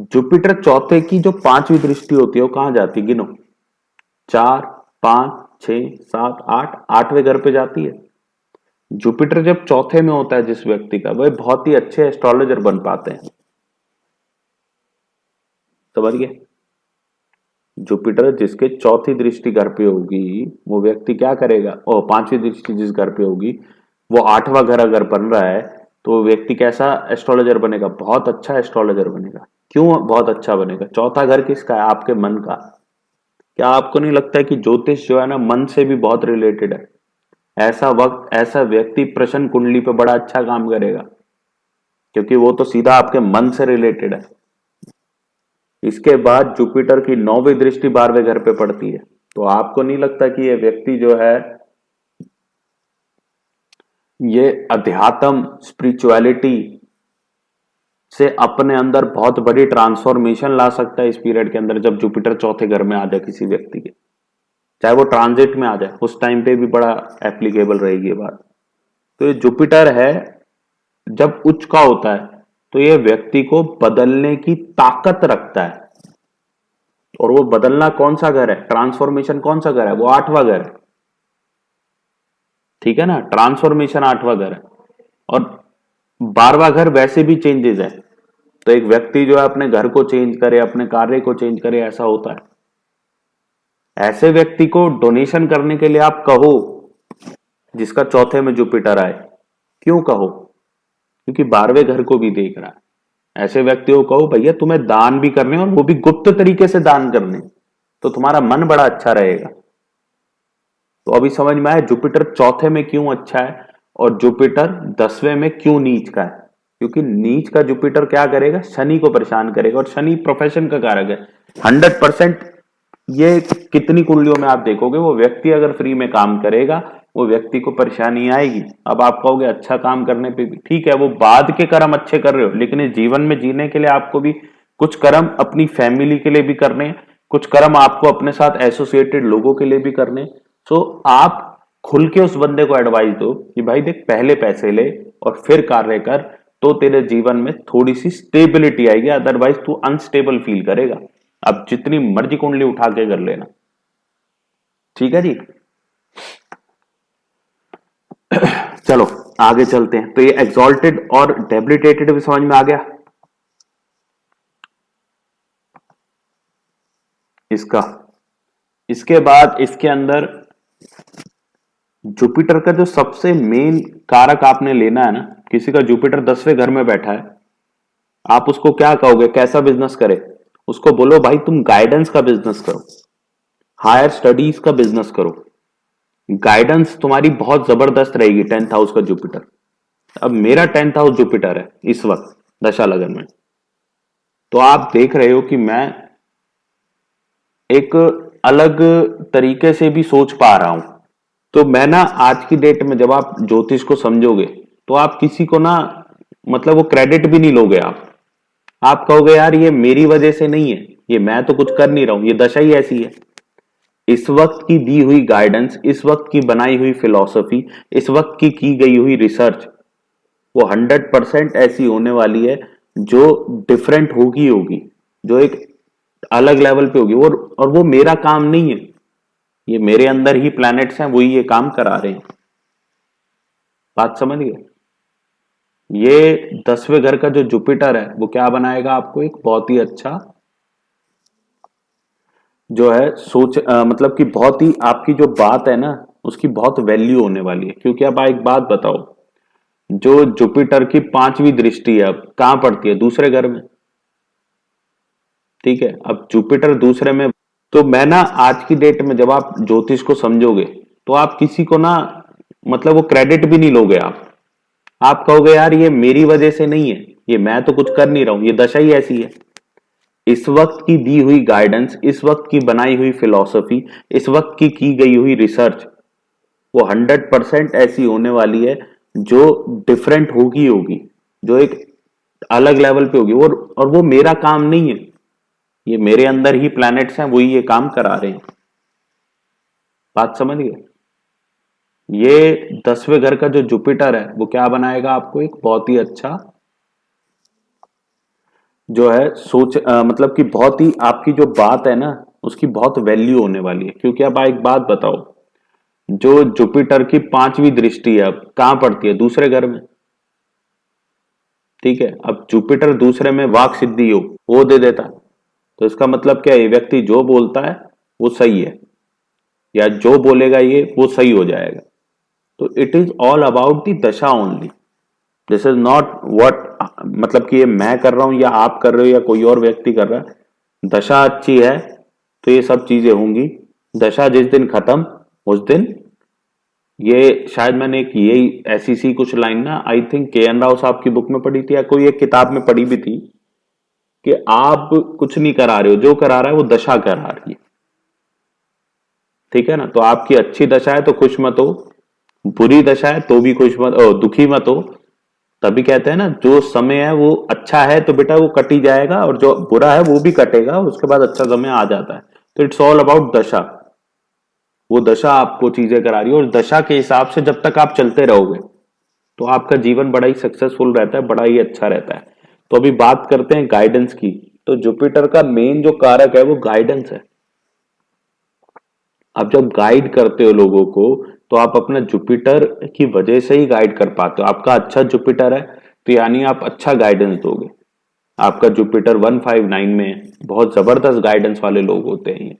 [SPEAKER 1] जुपिटर चौथे की जो पांचवी दृष्टि होती है वो कहां जाती है, गिनो। 4, 5, 6, 7, 8, आठवें घर पे जाती है। जुपिटर जब चौथे में होता है जिस व्यक्ति का, वह बहुत ही अच्छे एस्ट्रोलॉजर बन पाते हैं। समझ गए? जुपिटर जिसके चौथी दृष्टि घर पे होगी वो व्यक्ति क्या करेगा, और पांचवी दृष्टि जिस घर पे होगी वो आठवां घर अगर बन रहा है तो वो व्यक्ति कैसा एस्ट्रोलॉजर बनेगा, बहुत अच्छा एस्ट्रोलॉजर बनेगा। क्यों बहुत अच्छा बनेगा? चौथा घर किसका है, आपके मन का। क्या आपको नहीं लगता है कि ज्योतिष जो है ना मन से भी बहुत रिलेटेड है? ऐसा व्यक्ति प्रश्न कुंडली पे बड़ा अच्छा काम करेगा, क्योंकि वो तो सीधा आपके मन से रिलेटेड है। इसके बाद जुपिटर की 9वीं दृष्टि 12वें घर पे पड़ती है, तो आपको नहीं लगता कि ये व्यक्ति जो है ये अध्यात्म स्पिरिचुअलिटी से अपने अंदर बहुत बड़ी ट्रांसफॉर्मेशन ला सकता है इस पीरियड के अंदर, जब जुपिटर चौथे घर में आ जाए किसी व्यक्ति के, चाहे वो ट्रांजिट में आ जाए, उस टाइम पे भी बड़ा एप्लीकेबल रहेगी ये बात। तो ये जुपिटर है जब उच्च का होता है तो ये व्यक्ति को बदलने की ताकत रखता है। और वो बदलना कौन सा घर है, ट्रांसफॉर्मेशन कौन सा घर है, वो आठवां घर है। ठीक है ना, ट्रांसफॉर्मेशन आठवां घर है। और 12वां घर वैसे भी चेंजेस है, तो एक व्यक्ति जो है अपने घर को चेंज करे, अपने कार्य को चेंज करे, ऐसा होता है। ऐसे व्यक्ति को डोनेशन करने के लिए आप कहो जिसका चौथे में जुपिटर आए, क्यों कहो? क्योंकि 12वें घर को भी देख रहा है। ऐसे व्यक्ति को कहो भैया तुम्हें दान भी करने, और वो भी गुप्त तरीके से दान करने, तो तुम्हारा मन बड़ा अच्छा रहेगा। तो अभी समझ में आया जुपिटर चौथे में क्यों अच्छा है और जुपिटर 10वें में क्यों नीच का है। क्योंकि नीच का जुपिटर क्या करेगा, शनि को परेशान करेगा, और शनि प्रोफेशन का कारक है 100%। ये कितनी कुंडलियों में आप देखोगे, वो व्यक्ति अगर फ्री में काम करेगा वो व्यक्ति को परेशानी आएगी। अब आप कहोगे अच्छा काम करने पे भी ठीक है, वो बाद के कर्म अच्छे कर रहे हो, लेकिन इस जीवन में जीने के लिए आपको भी कुछ कर्म अपनी फैमिली के लिए भी करने, कुछ कर्म आपको अपने साथ एसोसिएटेड लोगों के लिए भी करने। सो आप खुल के उस बंदे को एडवाइस दो कि भाई देख पहले पैसे ले और फिर कार्य कर, तो तेरे जीवन में थोड़ी सी स्टेबिलिटी आएगी, अदरवाइज तू अनस्टेबल फील करेगा। अब जितनी मर्जी कुंडली उठा के कर लेना। ठीक है जी, चलो आगे चलते हैं। तो ये एक्सॉल्टेड और डेबिलिटेटेड भी समझ में आ गया इसका। इसके बाद इसके अंदर जुपिटर का जो सबसे मेन कारक आपने लेना है ना, किसी का जुपिटर 10वें घर में बैठा है, आप उसको क्या कहोगे, कैसा बिजनेस करे? उसको बोलो भाई तुम गाइडेंस का बिजनेस करो, हायर स्टडीज का बिजनेस करो, गाइडेंस तुम्हारी बहुत जबरदस्त रहेगी। 10th हाउस का जुपिटर। अब मेरा 10th हाउस जुपिटर है इस वक्त दशा लगन में, तो आप देख रहे हो कि मैं एक अलग तरीके से भी सोच पा रहा हूं। तो मैं ना आज की डेट में जब आप ज्योतिष को समझोगे तो आप किसी को ना मतलब वो क्रेडिट भी नहीं लोगे। आप कहोगे यार ये मेरी वजह से नहीं है, ये मैं तो कुछ कर नहीं रहा हूं, ये दशा ही ऐसी है। इस वक्त की दी हुई गाइडेंस, इस वक्त की बनाई हुई फिलॉसफी, इस वक्त की गई हुई रिसर्च वो 100% ऐसी होने वाली है जो डिफरेंट होगी होगी, जो एक अलग लेवल पे होगी। और वो मेरा काम नहीं है, ये मेरे अंदर ही प्लैनेट्स हैं, वही ये काम करा रहे हैं। बात समझ गए? ये 10वें घर का जो जुपिटर है वो क्या बनाएगा आपको, एक बहुत ही अच्छा जो है सोच मतलब कि बहुत ही आपकी जो बात है ना उसकी बहुत वैल्यू होने वाली है। क्योंकि अब एक बात बताओ, जो जुपिटर की 5वीं दृष्टि है अब कहां पड़ती है, दूसरे घर में। ठीक है, अब जुपिटर दूसरे में, तो मैं ना आज की डेट में जब आप ज्योतिष को समझोगे तो आप किसी को ना मतलब वो क्रेडिट भी नहीं लोगे। आप कहोगे यार ये मेरी वजह से नहीं है, ये मैं तो कुछ कर नहीं रहा हूं, ये दशा ही ऐसी है। इस वक्त की दी हुई गाइडेंस, इस वक्त की बनाई हुई फिलॉसफी, इस वक्त की गई हुई रिसर्च, वो 100% ऐसी होने वाली है जो डिफरेंट होगी होगी, जो एक अलग लेवल पे होगी। और वो मेरा काम नहीं है, ये मेरे अंदर ही प्लैनेट्स हैं, वही ये काम करा रहे हैं। बात समझ गए? ये 10वें घर का जो जुपिटर है वो क्या बनाएगा आपको, एक बहुत ही अच्छा जो है मतलब कि बहुत ही आपकी जो बात है ना उसकी बहुत वैल्यू होने वाली है। क्योंकि अब एक बात बताओ, जो जुपिटर की 5वीं दृष्टि है अब कहां पड़ती है, दूसरे घर में। ठीक है, अब जुपिटर दूसरे में वाक सिद्धि योग वो दे देता, तो इसका मतलब क्या है, ये व्यक्ति जो बोलता है वो सही है, या जो बोलेगा ये वो सही हो जाएगा। तो it is all about the dasha only, this is not what, मतलब कि ये मैं कर रहा हूं या आप कर रहे हो या कोई और व्यक्ति कर रहा है। दशा अच्छी है तो ये सब चीजें होंगी, दशा जिस दिन खत्म उस दिन ये, शायद मैंने एक यही ऐसी सी कुछ लाइन ना आई थिंक के.एन. राव साहब की बुक में पढ़ी थी या कोई एक किताब में पढ़ी भी थी कि आप कुछ नहीं करा रहे हो, जो करा रहा है वो दशा करा रही है। ठीक है ना, तो आपकी अच्छी दशा है तो खुश मत हो, बुरी दशा है तो भी खुश मत दुखी मत हो। तभी कहते हैं ना, जो समय है वो अच्छा है तो बेटा वो कट ही जाएगा, और जो बुरा है वो भी कटेगा, उसके बाद अच्छा समय आ जाता है। तो इट्स ऑल अबाउट दशा, वो दशा आपको चीजें करा रही है, और दशा के हिसाब से जब तक आप चलते रहोगे तो आपका जीवन बड़ा ही सक्सेसफुल रहता है, बड़ा ही अच्छा रहता है। तो अभी बात करते हैं गाइडेंस की। तो जुपिटर का मेन जो कारक है वो गाइडेंस है। आप जब गाइड करते हो लोगों को तो आप अपना जुपिटर की वजह से ही गाइड कर पाते हो। आपका अच्छा जुपिटर है तो यानी आप अच्छा गाइडेंस दोगे। आपका जुपिटर 159 में है, बहुत जबरदस्त गाइडेंस वाले लोग होते हैं ये।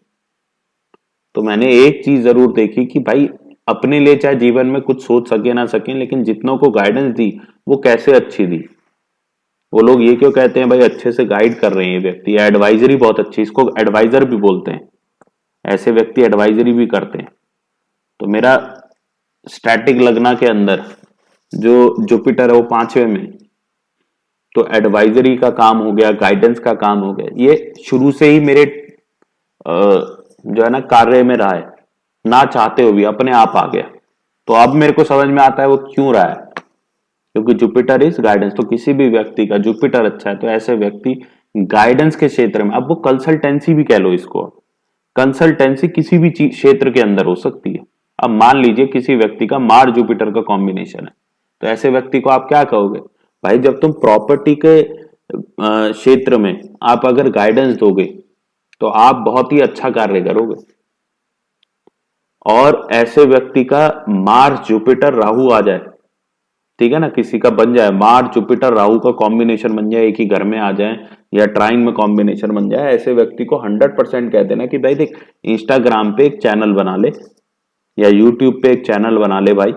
[SPEAKER 1] तो मैंने एक चीज जरूर देखी कि भाई अपने लिए चाहे जीवन में कुछ सोच सके ना सके, लेकिन जितनों को गाइडेंस दी वो कैसे अच्छी दी। वो लोग ये क्यों कहते हैं भाई अच्छे से गाइड कर रहे हैं ये व्यक्ति, एडवाइजरी बहुत अच्छी, इसको एडवाइजर भी बोलते हैं, ऐसे व्यक्ति एडवाइजरी भी करते हैं। तो मेरा स्टैटिक लगना के अंदर जो जुपिटर है वो 5वें में, तो एडवाइजरी का काम हो गया, गाइडेंस का काम हो गया। ये शुरू से ही मेरे जो है ना कार्य में रहा है, ना चाहते हुए अपने आप आ गया। तो अब मेरे को समझ में आता है वो क्यों रहा है, क्योंकि जुपिटर इज गाइडेंस। तो किसी भी व्यक्ति का जुपिटर अच्छा है तो ऐसे व्यक्ति गाइडेंस के क्षेत्र में, अब वो कंसल्टेंसी भी कह लो इसको, कंसल्टेंसी किसी भी क्षेत्र के अंदर हो सकती है। अब मान लीजिए किसी व्यक्ति का मार जुपिटर का कॉम्बिनेशन है, तो ऐसे व्यक्ति को आप क्या कहोगे, भाई जब तुम प्रॉपर्टी के क्षेत्र में आप अगर गाइडेंस दोगे तो आप बहुत ही अच्छा कार्य करोगे। और ऐसे व्यक्ति का मार्स जुपिटर राहु आ जाए, ठीक है ना, किसी का बन जाए मार्स जुपिटर राहु का कॉम्बिनेशन बन जाए, एक ही घर में आ जाए या ट्राइन में कॉम्बिनेशन बन जाए, ऐसे व्यक्ति को 100% कह देना कि भाई देख, इंस्टाग्राम पे एक चैनल बना ले या यूट्यूब पे एक चैनल बना ले भाई,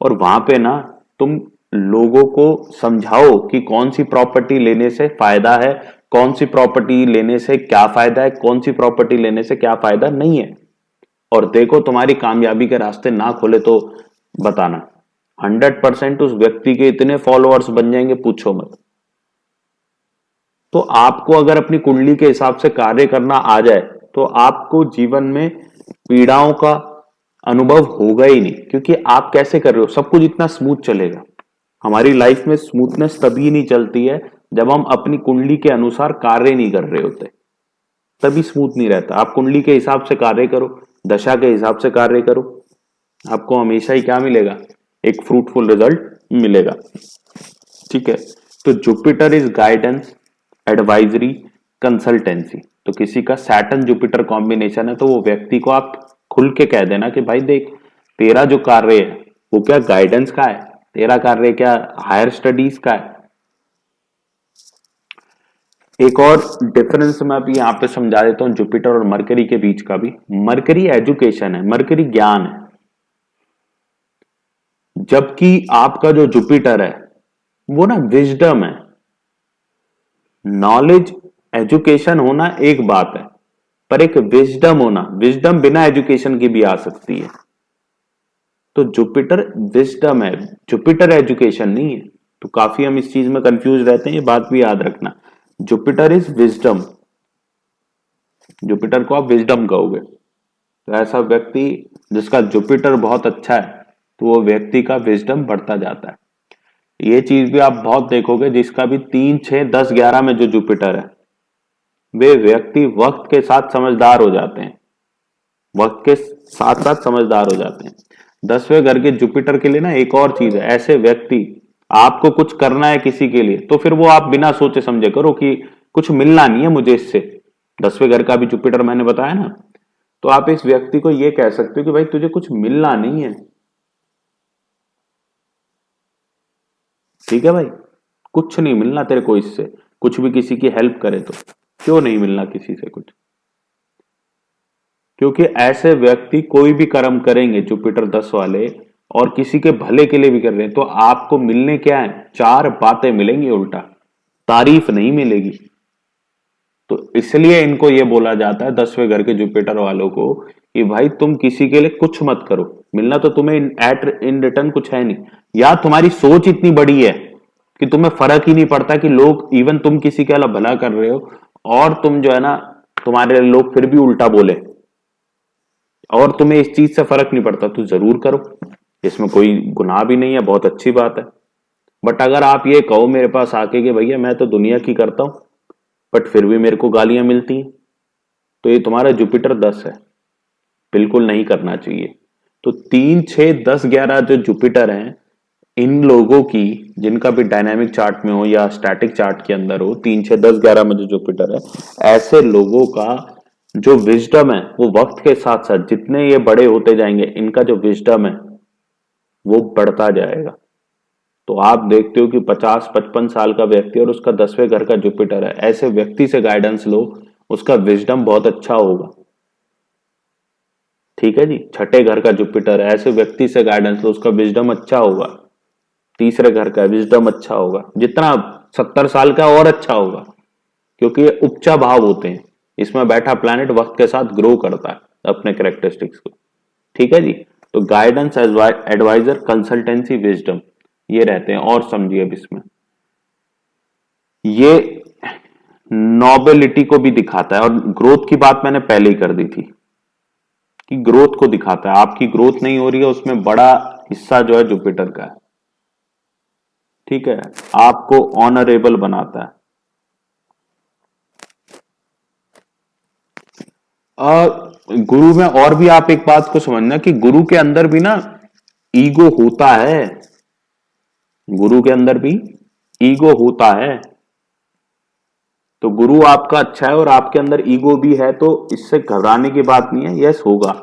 [SPEAKER 1] और वहां पे ना तुम लोगों को समझाओ कि कौन सी प्रॉपर्टी लेने से फायदा है, कौन सी प्रॉपर्टी लेने से क्या फायदा है, कौन सी प्रॉपर्टी लेने से क्या फायदा नहीं है। और देखो तुम्हारी कामयाबी के रास्ते ना खोले तो बताना, 100% उस व्यक्ति के इतने फॉलोअर्स बन जाएंगे पूछो मत। तो आपको अगर अपनी कुंडली के हिसाब से कार्य करना आ जाए तो आपको जीवन में पीड़ाओं का अनुभव होगा ही नहीं, क्योंकि आप कैसे कर रहे हो, सब कुछ इतना स्मूथ चलेगा। हमारी लाइफ में स्मूथनेस तभी नहीं चलती है जब हम अपनी कुंडली के अनुसार कार्य नहीं कर रहे होते, तभी स्मूथ नहीं रहता। आप कुंडली के हिसाब से कार्य करो, दशा के हिसाब से कार्य करो, आपको हमेशा ही क्या मिलेगा, एक फ्रूटफुल रिजल्ट मिलेगा। ठीक है, तो Jupiter is guidance, advisory, consultancy. तो किसी का सैटर्न जुपिटर कॉम्बिनेशन है तो वो व्यक्ति को आप खुल के कह देना कि भाई देख, तेरा जो कार्य है वो क्या गाइडेंस का है, तेरा कार्य क्या हायर स्टडीज का है। एक और डिफरेंस मैं अभी यहां पे समझा देता हूं जुपिटर और मरकरी के बीच का भी। मरकरी एजुकेशन है, मरकरी ज्ञान है, जबकि आपका जो जुपिटर है वो ना विजडम है। नॉलेज एजुकेशन होना एक बात है, पर एक विजडम होना, विजडम बिना एजुकेशन की भी आ सकती है। तो जुपिटर विजडम है, जुपिटर एजुकेशन नहीं है। तो काफी हम इस चीज में कंफ्यूज रहते हैं, ये बात भी याद रखना। जुपिटर इज विजडम, जुपिटर को आप विजडम कहोगे। तो ऐसा व्यक्ति जिसका जुपिटर बहुत अच्छा है तो वो व्यक्ति का विजडम बढ़ता जाता है। ये चीज भी आप बहुत देखोगे, जिसका भी 3, 6, 10, 11 में जो जुपिटर है वे व्यक्ति वक्त के साथ समझदार हो जाते हैं, वक्त के साथ साथ समझदार हो जाते हैं। 10वें घर के जुपिटर के लिए ना एक और चीज है, ऐसे व्यक्ति आपको कुछ करना है किसी के लिए तो फिर वो आप बिना सोचे समझे करो कि कुछ मिलना नहीं है मुझे इससे। 10वें घर का भी जुपिटर मैंने बताया ना, तो आप इस व्यक्ति को ये कह सकते हो कि भाई तुझे कुछ मिलना नहीं है, ठीक है भाई, कुछ नहीं मिलना तेरे को इससे, कुछ भी किसी की हेल्प करे तो क्यों नहीं मिलना किसी से कुछ। क्योंकि ऐसे व्यक्ति कोई भी कर्म करेंगे जुपिटर 10 वाले और किसी के भले के लिए भी कर रहे हैं तो आपको मिलने क्या है, 4 बातें मिलेंगी, उल्टा तारीफ नहीं मिलेगी। तो इसलिए इनको ये बोला जाता है 10वें घर के जुपिटर वालों को कि भाई तुम किसी के लिए कुछ मत करो, मिलना तो तुम्हें एट इन रिटर्न कुछ है नहीं, या तुम्हारी सोच इतनी बड़ी है कि तुम्हें फर्क ही नहीं पड़ता कि लोग इवन तुम किसी के अलावा भला कर रहे हो और तुम जो है ना तुम्हारे लोग फिर भी उल्टा बोले और तुम्हें इस चीज से फर्क नहीं पड़ता, तो जरूर करो, इसमें कोई गुनाह भी नहीं है, बहुत अच्छी बात है। बट अगर आप ये कहो मेरे पास आके कि भैया मैं तो दुनिया की करता हूं बट फिर भी मेरे को गालियां मिलती हैं, तो ये तुम्हारा जुपिटर 10 है, बिल्कुल नहीं करना चाहिए। तो 3, 6, 10, 11 जो जुपिटर हैं इन लोगों की, जिनका भी डायनामिक चार्ट में हो या स्टैटिक चार्ट के अंदर हो, 3, 6, 10, 11 में जो जुपिटर है, ऐसे लोगों का जो विजडम है वो वक्त के साथ साथ जितने ये बड़े होते जाएंगे इनका जो विजडम है वो बढ़ता जाएगा। तो आप देखते हो कि 50-55 साल का व्यक्ति और उसका 10वें घर का जुपिटर है, ऐसे व्यक्ति से गाइडेंस लो, उसका विजडम बहुत अच्छा होगा, ठीक है जी। छठे घर का जुपिटर है, ऐसे व्यक्ति से गाइडेंस लो, उसका विजडम अच्छा होगा। तीसरे घर का विजडम अच्छा होगा, जितना 70 साल का और अच्छा होगा, क्योंकि ये उपचा भाव होते हैं, इसमें बैठा प्लैनेट वक्त के साथ ग्रो करता है अपने कैरेक्टरिस्टिक्स को, ठीक है जी। तो गाइडेंस, एडवाइजर, कंसल्टेंसी, विजडम, ये रहते हैं। और समझिए अब इसमें ये नोबिलिटी को भी दिखाता है, और ग्रोथ की बात मैंने पहले ही कर दी थी कि ग्रोथ को दिखाता है, आपकी ग्रोथ नहीं हो रही है उसमें बड़ा हिस्सा जो है जुपिटर का है, ठीक है, आपको ऑनरेबल बनाता है। गुरु में और भी आप एक बात को समझना कि गुरु के अंदर भी ना ईगो होता है, गुरु के अंदर भी ईगो होता है। तो गुरु आपका अच्छा है और आपके अंदर ईगो भी है तो इससे घबराने की बात नहीं है, यस होगा।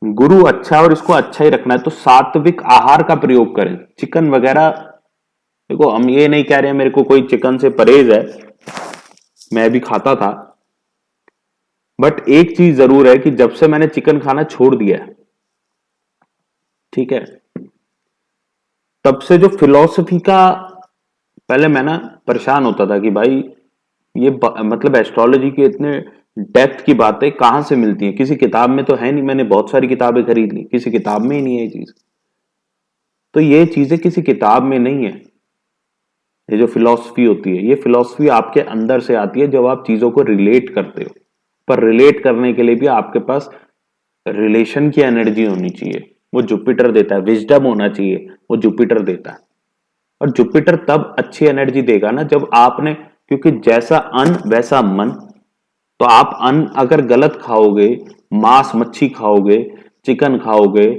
[SPEAKER 1] गुरु अच्छा है और इसको अच्छा ही रखना है तो सात्विक आहार का प्रयोग करें, चिकन वगैरह, देखो हम ये नहीं कह रहे हैं मेरे को कोई चिकन से परहेज है, मैं भी खाता था, बट एक चीज जरूर है कि जब से मैंने चिकन खाना छोड़ दिया है, ठीक है, तब से जो फिलॉसफी का, पहले मैं ना परेशान होता था कि भाई ये मतलब एस्ट्रोलॉजी के इतने डेप्थ की बातें कहां से मिलती हैं, किसी किताब में तो है नहीं, मैंने बहुत सारी किताबें खरीद ली, किसी किताब में ही नहीं है ये चीज। तो ये चीजें किसी किताब में नहीं है, ये जो फिलॉसफी होती है ये फिलॉसफी आपके अंदर से आती है जब आप चीजों को रिलेट करते हो। पर रिलेट करने के लिए भी आपके पास रिलेशन की एनर्जी होनी चाहिए, वो जुपिटर देता है, विजडम होना चाहिए, वो जुपिटर देता है। और जुपिटर तब अच्छी एनर्जी देगा ना जब आपने, क्योंकि जैसा अन्न वैसा मन, तो आप अन्न अगर गलत खाओगे, मांस मच्छी खाओगे, चिकन खाओगे,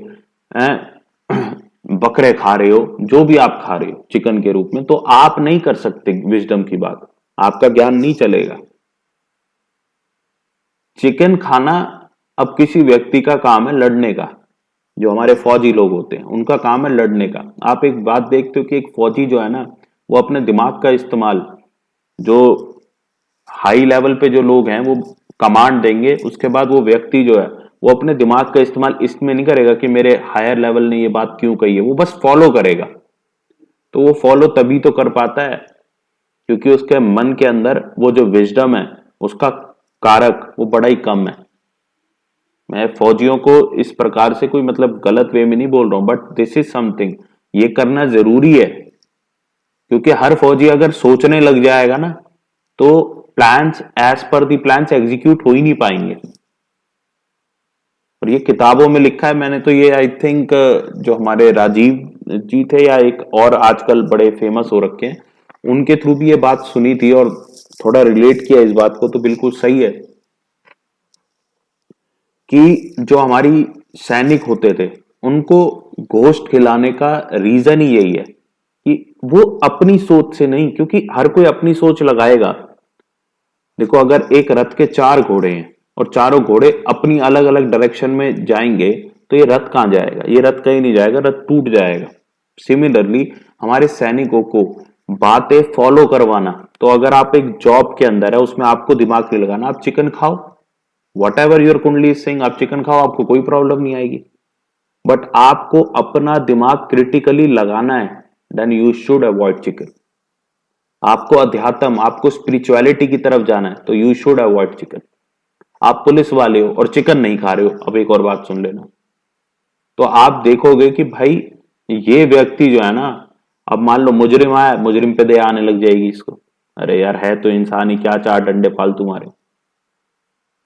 [SPEAKER 1] बकरे खा रहे हो, जो भी आप खा रहे हो चिकन के रूप में, तो आप नहीं कर सकते विजडम की बात, आपका ज्ञान नहीं चलेगा। चिकन खाना अब किसी व्यक्ति का काम है लड़ने का, जो हमारे फौजी लोग होते हैं उनका काम है लड़ने का। आप एक बात देखते हो कि एक फौजी जो है ना वो अपने दिमाग का इस्तेमाल, जो हाई लेवल पे जो लोग हैं वो कमांड देंगे, उसके बाद वो व्यक्ति जो है वो अपने दिमाग का इस्तेमाल इसमें नहीं करेगा कि मेरे हायर लेवल ने ये बात क्यों कही है, वो बस फॉलो करेगा। तो वो फॉलो तभी तो कर पाता है क्योंकि उसके मन के अंदर वो जो विजडम है उसका कारक वो बड़ा ही कम है। मैं फौजियों को इस प्रकार से कोई मतलब गलत वे में नहीं बोल रहा हूं, बट दिस इज समथिंग, ये करना जरूरी है, क्योंकि हर फौजी अगर सोचने लग जाएगा ना तो प्लान्स एज पर दी प्लान्स एग्जीक्यूट हो ही नहीं पाएंगे। और ये किताबों में लिखा है, मैंने तो ये आई थिंक जो हमारे राजीव जी थे या एक और आजकल बड़े फेमस हो रखे हैं, उनके थ्रू भी ये बात सुनी थी और थोड़ा रिलेट किया इस बात को, तो बिल्कुल सही है कि जो हमारी सैनिक होते थे उनको घोस्ट खिलाने का रीजन ही यही है कि वो अपनी सोच से नहीं, क्योंकि हर कोई अपनी सोच लगाएगा। देखो अगर एक रथ के 4 घोड़े हैं और चारों घोड़े अपनी अलग अलग डायरेक्शन में जाएंगे तो ये रथ कहां जाएगा? ये रथ कहीं नहीं जाएगा, रथ टूट जाएगा। सिमिलरली हमारे सैनिकों को बातें फॉलो करवाना, तो अगर आप एक जॉब के अंदर है उसमें आपको दिमाग नहीं लगाना, आप चिकन खाओ, वट एवर योर कुंडली सिंह, आप चिकन खाओ, आपको कोई प्रॉब्लम नहीं आएगी। बट आपको अपना दिमाग क्रिटिकली लगाना है, then you should avoid chicken. आपको अध्यात्म, आपको स्पिरिचुअलिटी की तरफ जाना है तो यू शुड अवॉइड चिकन। आप पुलिस वाले हो और चिकन नहीं खा रहे हो, अब एक और बात सुन लेना, तो आप देखोगे कि भाई ये व्यक्ति जो है ना, अब मान लो मुजरिम आया, मुजरिम पे दया आने लग जाएगी इसको, अरे यार है तो इंसान ही, क्या 4 डंडे फालतू मारे,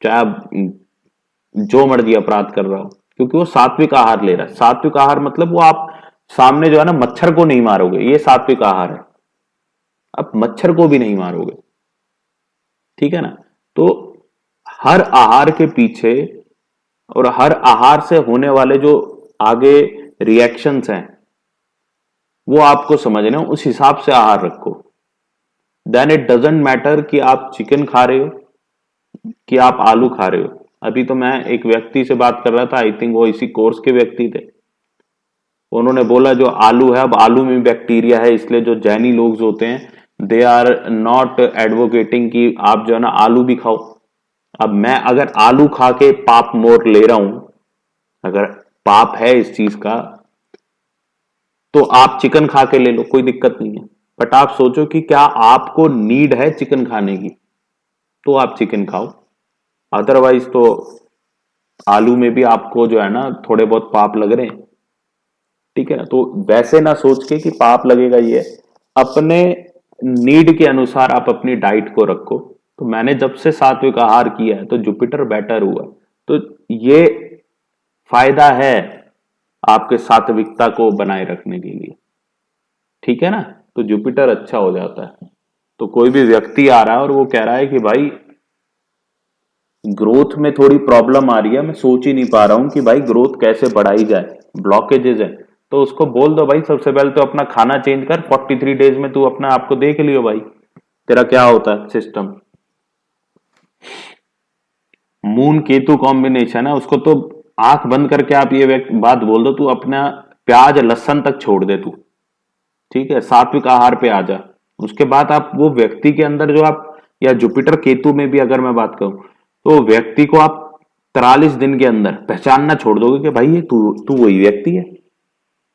[SPEAKER 1] चाहे आप जो मर्जी अपराध कर रहा हो, क्योंकि वो सात्विक आहार ले रहा है। सात्विक आहार मतलब वो आप सामने जो है ना मच्छर को नहीं मारोगे, ये सात्विक आहार है। आप मच्छर को भी नहीं मारोगे, ठीक है ना। तो हर आहार के पीछे और हर आहार से होने वाले जो आगे रिएक्शंस हैं वो आपको समझने हो, उस हिसाब से आहार रखो। देन इट डजेंट मैटर कि आप चिकन खा रहे हो कि आप आलू खा रहे हो। अभी तो मैं एक व्यक्ति से बात कर रहा था, आई थिंक वो इसी कोर्स के व्यक्ति थे, उन्होंने बोला जो आलू है, अब आलू में बैक्टीरिया है, इसलिए जो जैनी लोग होते हैं दे आर नॉट एडवोकेटिंग कि आप जो है ना आलू भी खाओ। अब मैं अगर आलू खा के पाप मोर ले रहा हूं, अगर पाप है इस चीज का, तो आप चिकन खा के ले लो, कोई दिक्कत नहीं है। बट आप सोचो कि क्या आपको नीड है चिकन खाने की, तो आप चिकन खाओ, अदरवाइज तो आलू में भी आपको जो है ना थोड़े बहुत पाप लग रहे हैं, ठीक है ना। तो वैसे ना सोच के कि पाप लगेगा, ये अपने नीड के अनुसार आप अपनी डाइट को रखो। तो मैंने जब से सात्विक आहार किया है तो जुपिटर बेटर हुआ, तो ये फायदा है आपके सात्विकता को बनाए रखने के लिए, ठीक है ना। तो जुपिटर अच्छा हो जाता है। तो कोई भी व्यक्ति आ रहा है और वो कह रहा है कि भाई ग्रोथ में थोड़ी प्रॉब्लम आ रही है, मैं सोच ही नहीं पा रहा हूं कि भाई ग्रोथ कैसे बढ़ाई जाए, ब्लॉकेजेस है, तो उसको बोल दो भाई सबसे पहले तो अपना खाना चेंज कर, 43 डेज में तू अपना आपको देख लियो भाई तेरा क्या होता है सिस्टम। मून केतु कॉम्बिनेशन है, उसको तो आंख बंद करके आप ये बात बोल दो, तू अपना प्याज लहसन तक छोड़ दे तू, ठीक है, सात्विक आहार पे आ जा। उसके बाद आप वो व्यक्ति के अंदर जो आप, या जुपिटर केतु में भी अगर मैं बात करूं, तो व्यक्ति को आप 43 दिन के अंदर पहचानना छोड़ दोगे कि भाई ये तू तू वही व्यक्ति है।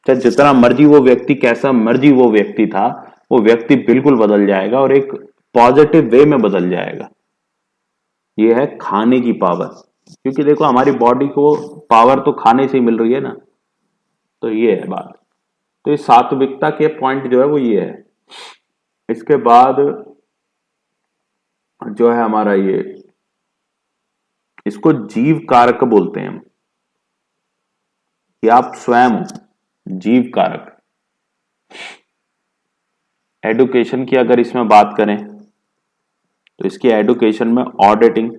[SPEAKER 1] चाहे जितना मर्जी वो व्यक्ति, कैसा मर्जी वो व्यक्ति था, वो व्यक्ति बिल्कुल बदल जाएगा और एक पॉजिटिव वे में बदल जाएगा। ये है खाने की पावर, क्योंकि देखो हमारी बॉडी को पावर तो खाने से ही मिल रही है ना, तो ये है बात। तो इस सात्विकता के पॉइंट जो है वो ये है। इसके बाद जो है हमारा ये, इसको जीव कारक बोलते हैं हम, कि आप स्वयं हो जीव कारक। एडुकेशन की अगर इसमें बात करें तो इसकी एडुकेशन में ऑडिटिंग,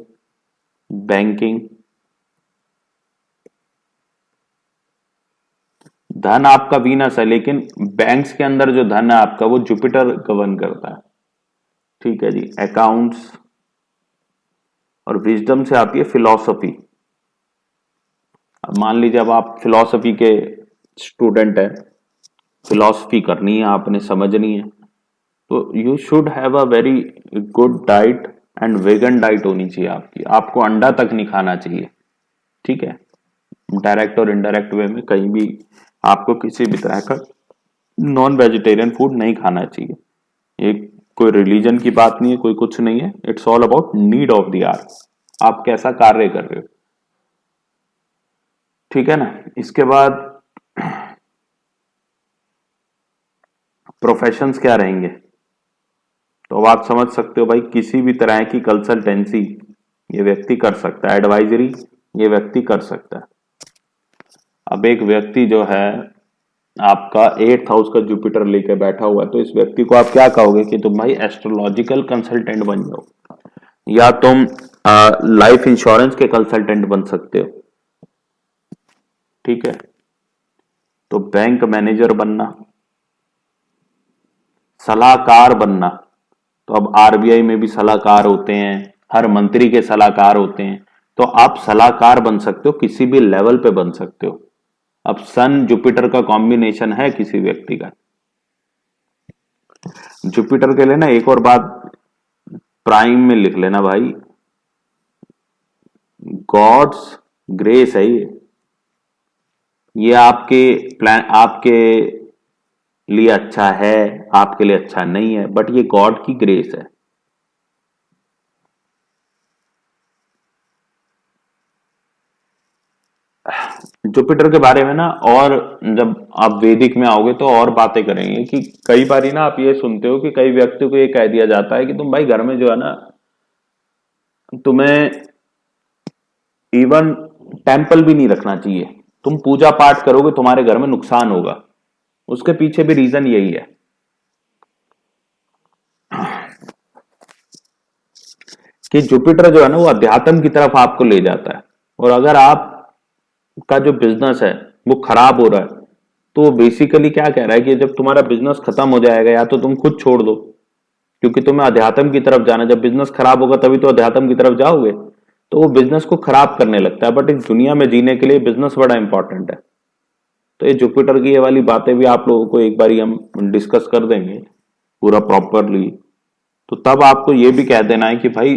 [SPEAKER 1] बैंकिंग, धन आपका वीनस है, लेकिन बैंक्स के अंदर जो धन है आपका वो जुपिटर गवर्न करता है, ठीक है जी। अकाउंट्स और विजडम से आती है फिलॉसफी। अब मान लीजिए अब आप फिलॉसफी के स्टूडेंट है, फिलॉसफी करनी है आपने, समझनी है, तो you should have a very good diet and vegan diet होनी चाहिए आपकी। आपको अंडा तक नहीं खाना चाहिए, ठीक है। डायरेक्ट और इनडायरेक्ट वे में कहीं भी आपको किसी भी तरह का नॉन वेजिटेरियन फूड नहीं खाना चाहिए। ये कोई रिलीजन की बात नहीं है, कोई कुछ नहीं है, it's all about need of the hour, आप कैसा कार्य कर रहे हो, ठीक है ना। इसके बाद प्रोफेशंस क्या रहेंगे, तो अब आप समझ सकते हो भाई, किसी भी तरह की कंसल्टेंसी ये व्यक्ति कर सकता है, एडवाइजरी ये व्यक्ति कर सकता है। अब एक व्यक्ति जो है आपका 8th हाउस का जुपिटर लेकर बैठा हुआ है, तो इस व्यक्ति को आप क्या कहोगे कि तुम भाई एस्ट्रोलॉजिकल कंसल्टेंट बन जाओ, या तुम लाइफ इंश्योरेंस के कंसल्टेंट बन सकते हो, ठीक है। तो बैंक मैनेजर बनना, सलाहकार बनना, तो अब आरबीआई में भी सलाहकार होते हैं, हर मंत्री के सलाहकार होते हैं, तो आप सलाहकार बन सकते हो, किसी भी लेवल पे बन सकते हो। अब सन जुपिटर का कॉम्बिनेशन है किसी व्यक्ति का, जुपिटर के लिए ना एक और बात प्राइम में लिख लेना भाई, गॉड्स ग्रेस है ये आपके प्लान, आपके लिए अच्छा है, आपके लिए अच्छा नहीं है, बट ये गॉड की ग्रेस है। जुपिटर के बारे में ना, और जब आप वैदिक में आओगे तो और बातें करेंगे कि कई बार ना आप ये सुनते हो कि कई व्यक्तियों को ये कह दिया जाता है कि तुम भाई घर में जो है ना, तुम्हें इवन टेम्पल भी नहीं रखना चाहिए, तुम पूजा पाठ करोगे तुम्हारे घर में नुकसान होगा। उसके पीछे भी रीजन यही है कि जुपिटर जो है ना वो अध्यात्म की तरफ आपको ले जाता है, और अगर आप का जो बिजनेस है वो खराब हो रहा है, तो वो बेसिकली क्या कह रहा है कि जब तुम्हारा बिजनेस खत्म हो जाएगा या तो तुम खुद छोड़ दो, क्योंकि तुम्हें अध्यात्म की तरफ जाना, जब बिजनेस खराब होगा तभी तो अध्यात्म की तरफ जाओगे, तो वो बिजनेस को खराब करने लगता है। बट इस दुनिया में जीने के लिए बिजनेस बड़ा इंपॉर्टेंट है। तो ये जुपिटर की ये वाली बातें भी आप लोगों को एक बार हम डिस्कस कर देंगे पूरा प्रॉपरली। तो तब आपको ये भी कह देना है कि भाई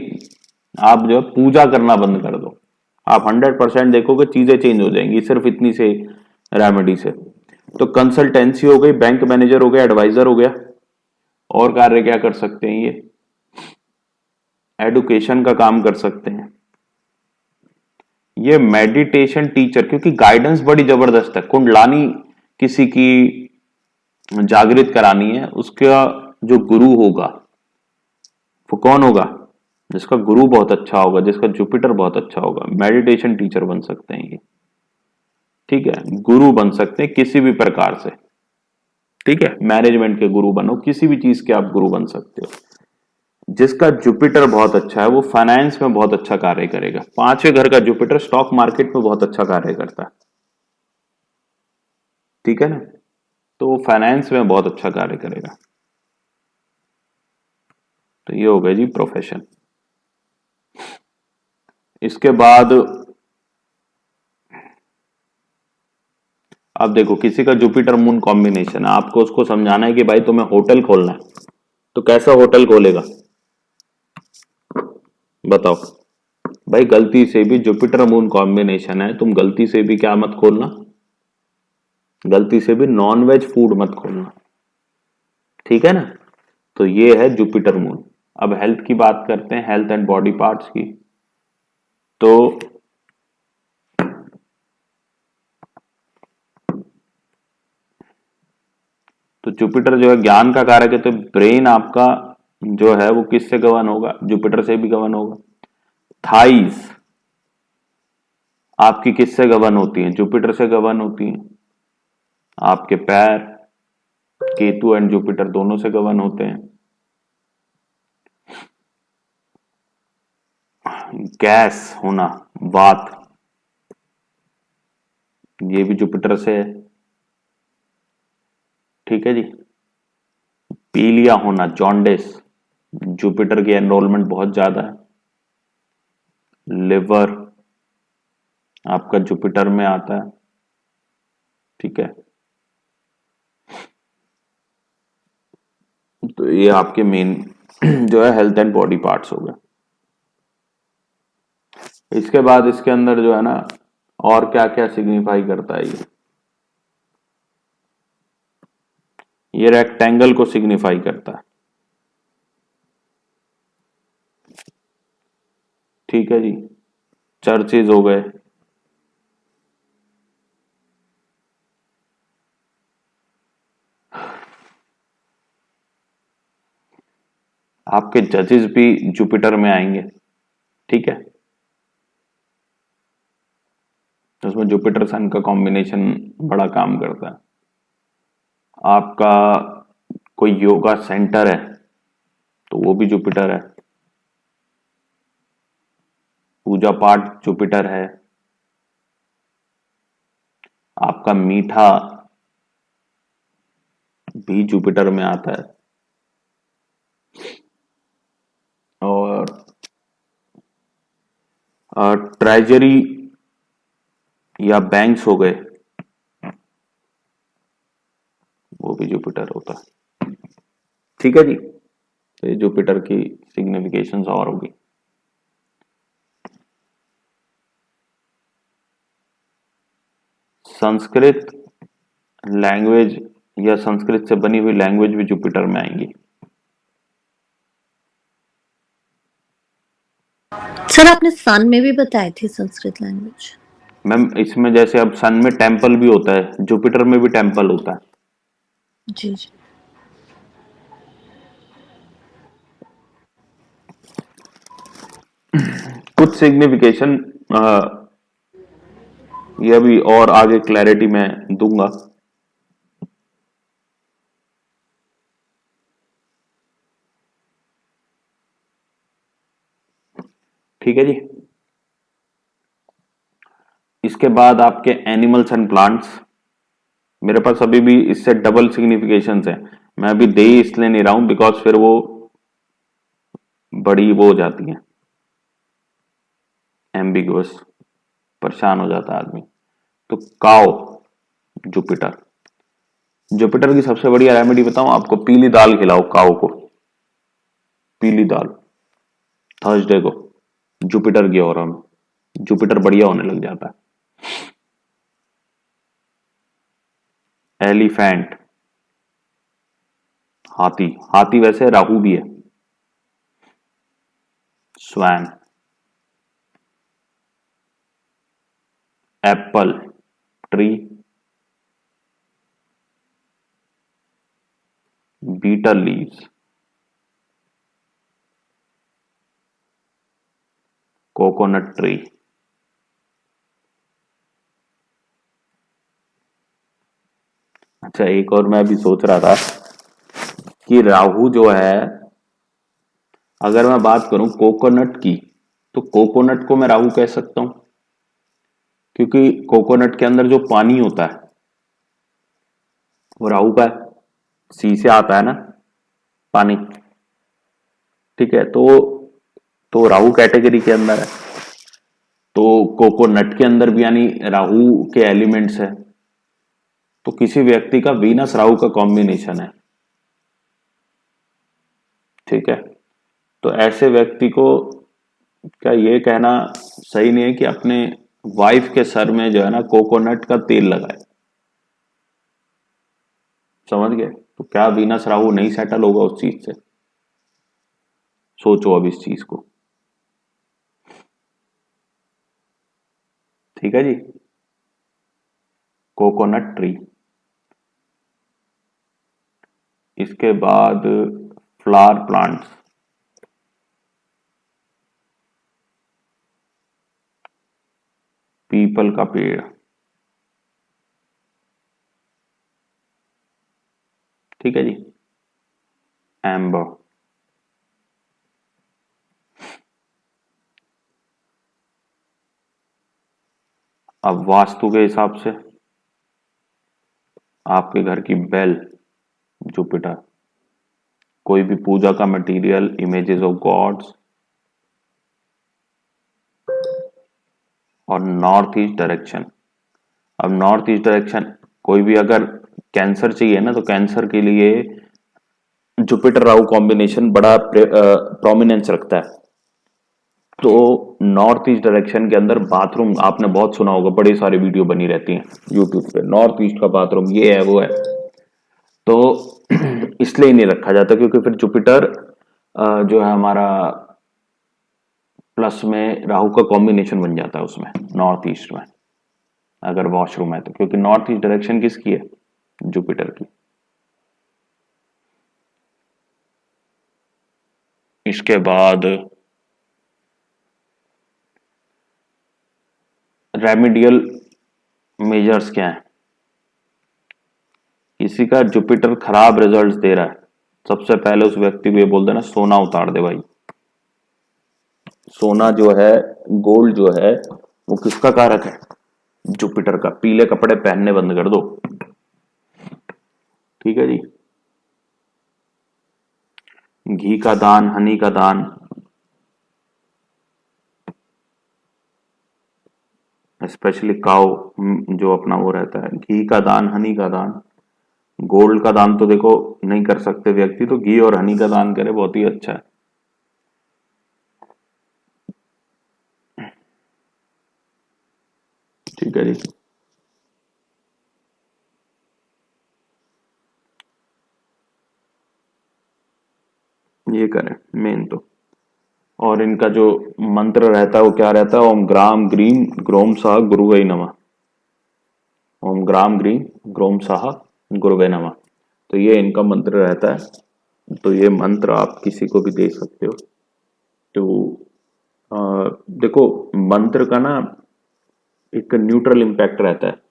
[SPEAKER 1] आप जो है पूजा करना बंद कर दो, आप 100% देखोगे चीजें चेंज हो जाएंगी सिर्फ इतनी से रेमेडी से। तो कंसल्टेंसी हो गई, बैंक मैनेजर हो गया, एडवाइजर हो गया, और कार्य क्या कर सकते हैं ये, एडुकेशन का काम कर सकते हैं, ये मेडिटेशन टीचर, क्योंकि गाइडेंस बड़ी जबरदस्त है, कुंडलानी किसी की जागृत करानी है, उसका जो गुरु होगा वो कौन होगा, जिसका गुरु बहुत अच्छा होगा, जिसका जुपिटर बहुत अच्छा होगा, मेडिटेशन टीचर बन सकते हैं ये, ठीक है। गुरु बन सकते हैं किसी भी प्रकार से, ठीक है, मैनेजमेंट के गुरु बनो, किसी भी चीज के आप गुरु बन सकते हो। जिसका जुपिटर बहुत अच्छा है वो फाइनेंस में बहुत अच्छा कार्य करेगा। 5वें घर का जुपिटर स्टॉक मार्केट में बहुत अच्छा कार्य करता है, ठीक है ना, तो वो फाइनेंस में बहुत अच्छा कार्य करेगा। तो ये हो गया जी प्रोफेशन। इसके बाद अब देखो किसी का जुपिटर मून कॉम्बिनेशन है, आपको उसको समझाना है कि भाई तुम्हें होटल खोलना है, तो कैसा होटल खोलेगा बताओ। भाई गलती से भी जुपिटर मून कॉम्बिनेशन है, तुम गलती से भी क्या मत खोलना, गलती से भी नॉनवेज फूड मत खोलना, ठीक है ना। तो ये है जुपिटर मून। अब हेल्थ की बात करते हैं, हेल्थ एंड बॉडी पार्ट्स की। तो जुपिटर जो है ज्ञान का कारक है, तो ब्रेन आपका जो है वो किससे गवर्न होगा, जुपिटर से भी गवर्न होगा। थाइस आपकी किससे गवर्न होती हैं, जुपिटर से गवर्न होती हैं। आपके पैर केतु एंड जुपिटर दोनों से गवर्न होते हैं। गैस होना, वात, ये भी जुपिटर से है, ठीक है जी। पीलिया होना, जॉन्डिस, जुपिटर की एनरोलमेंट बहुत ज्यादा है। लिवर आपका जुपिटर में आता है, ठीक है। तो ये आपके मेन जो है हेल्थ एंड बॉडी पार्ट्स हो गए। इसके बाद इसके अंदर जो है ना और क्या क्या सिग्निफाई करता है ये रेक्टेंगल को सिग्निफाई करता है, ठीक है जी। चर्चेज हो गए, आपके जजेस भी जुपिटर में आएंगे, ठीक है। तो उसमें जुपिटर सन का कॉम्बिनेशन बड़ा काम करता है। आपका कोई योगा सेंटर है तो वो भी जुपिटर है, पूजा पाठ जुपिटर है, आपका मीठा भी जुपिटर में आता है, और ट्रेजरी या बैंक्स हो गए, वो भी जुपिटर होता है, ठीक है जी। तो ये जुपिटर की सिग्निफिकेशंस और होगी। संस्कृत लैंग्वेज या संस्कृत से बनी हुई लैंग्वेज भी जुपिटर में आएंगी।
[SPEAKER 3] सर आपने सन में भी बताई थी संस्कृत लैंग्वेज।
[SPEAKER 1] मैम इसमें जैसे अब सन में टेम्पल भी होता है, जुपिटर में भी टेम्पल होता है।
[SPEAKER 3] जी जी।
[SPEAKER 1] कुछ सिग्निफिकेशन ये अभी और आगे क्लैरिटी मैं दूंगा। ठीक है जी। इसके बाद आपके एनिमल्स एंड प्लांट्स, मेरे पास अभी भी इससे डबल सिग्निफिकेशंस है। मैं अभी दे ही इसलिए नहीं रहा हूं बिकॉज फिर वो बड़ी वो हो जाती है, एम्बिगुअस, परेशान हो जाता है आदमी। तो काओ जुपिटर, जुपिटर की सबसे बढ़िया रेमेडी बताऊं आपको, पीली दाल खिलाओ काओ को, पीली दाल थर्सडे को, जुपिटर की ओर में जुपिटर बढ़िया होने लग जाता है। एलिफेंट, हाथी, हाथी वैसे राहु भी है। Swan, apple tree, betel leaves, coconut tree. अच्छा एक और मैं भी सोच रहा था कि राहु जो है, अगर मैं बात करूं कोकोनट की, तो कोकोनट को मैं राहु कह सकता हूं, क्योंकि कोकोनट के अंदर जो पानी होता है वो राहु का है, सी से आता है ना पानी, ठीक है। तो राहु कैटेगरी के अंदर है, तो कोकोनट के अंदर भी यानी राहु के एलिमेंट्स है, तो किसी व्यक्ति का वीनस राहु का कॉम्बिनेशन है, ठीक है। तो ऐसे व्यक्ति को क्या ये कहना सही नहीं है कि अपने वाइफ के सर में जो है ना कोकोनट का तेल लगाए, समझ गए। तो क्या वीनस राहु नहीं सेटल होगा उस चीज से, सोचो अब इस चीज को, ठीक है जी। कोकोनट ट्री, इसके बाद फ्लावर प्लांट्स, पीपल का पेड़, ठीक है जी। एम्बर, अब वास्तु के हिसाब से आपके घर की बेल जुपिटर, कोई भी पूजा का मटेरियल, इमेजेस ऑफ गॉड्स, और नॉर्थ ईस्ट डायरेक्शन। अब नॉर्थ ईस्ट डायरेक्शन, कोई भी अगर कैंसर चाहिए ना, तो कैंसर के लिए जुपिटर राहु कॉम्बिनेशन बड़ा प्रोमिनेंस रखता है। तो नॉर्थ ईस्ट डायरेक्शन के अंदर बाथरूम, आपने बहुत सुना होगा, बड़ी सारी वीडियो बनी रहती हैं यूट्यूब पे, नॉर्थ ईस्ट का बाथरूम ये है वो है, तो इसलिए नहीं रखा जाता क्योंकि फिर जुपिटर जो है हमारा प्लस में राहु का कॉम्बिनेशन बन जाता है उसमें, नॉर्थ ईस्ट में अगर वॉशरूम है तो, क्योंकि नॉर्थ ईस्ट डायरेक्शन किसकी है, जुपिटर की। इसके बाद रेमिडियल मेजर्स क्या है? किसी का जुपिटर खराब रिजल्ट्स दे रहा है, सबसे पहले उस व्यक्ति को ये बोल देना सोना उतार दे भाई। सोना जो है, गोल्ड जो है, वो किसका कारक है? जुपिटर का। पीले कपड़े पहनने बंद कर दो। ठीक है जी। घी का दान, हनी का दान, स्पेशली काउ जो अपना वो रहता है, घी का दान, हनी का दान। गोल्ड का दान तो देखो नहीं कर सकते व्यक्ति, तो घी और हनी का दान करे, बहुत ही अच्छा है। ठीक है जी। ये करें मेन तो। और इनका जो मंत्र रहता है वो क्या रहता है? ओम ग्राम ग्रीम ग्रोम सह गुरुवे नमः। ओम ग्राम ग्रीम ग्रोम सह गुरुवे नमः। तो ये इनका मंत्र रहता है। तो ये मंत्र आप किसी को भी दे सकते हो। तो देखो, मंत्र का ना एक न्यूट्रल इम्पैक्ट रहता है।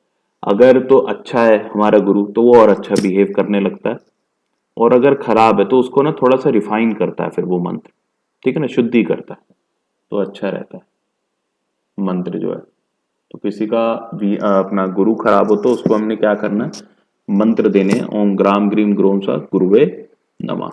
[SPEAKER 1] अगर तो अच्छा है हमारा गुरु तो वो और अच्छा बिहेव करने लगता है, और अगर खराब है तो उसको ना थोड़ा सा रिफाइन करता है फिर वो मंत्र। ठीक है ना, शुद्धि करता है, तो अच्छा रहता है मंत्र जो है। तो किसी का भी अपना गुरु खराब हो तो उसको हमने क्या करना है? मंत्र देने, ओम ग्राम ग्रीम ग्रोम सा गुरुवे नमः।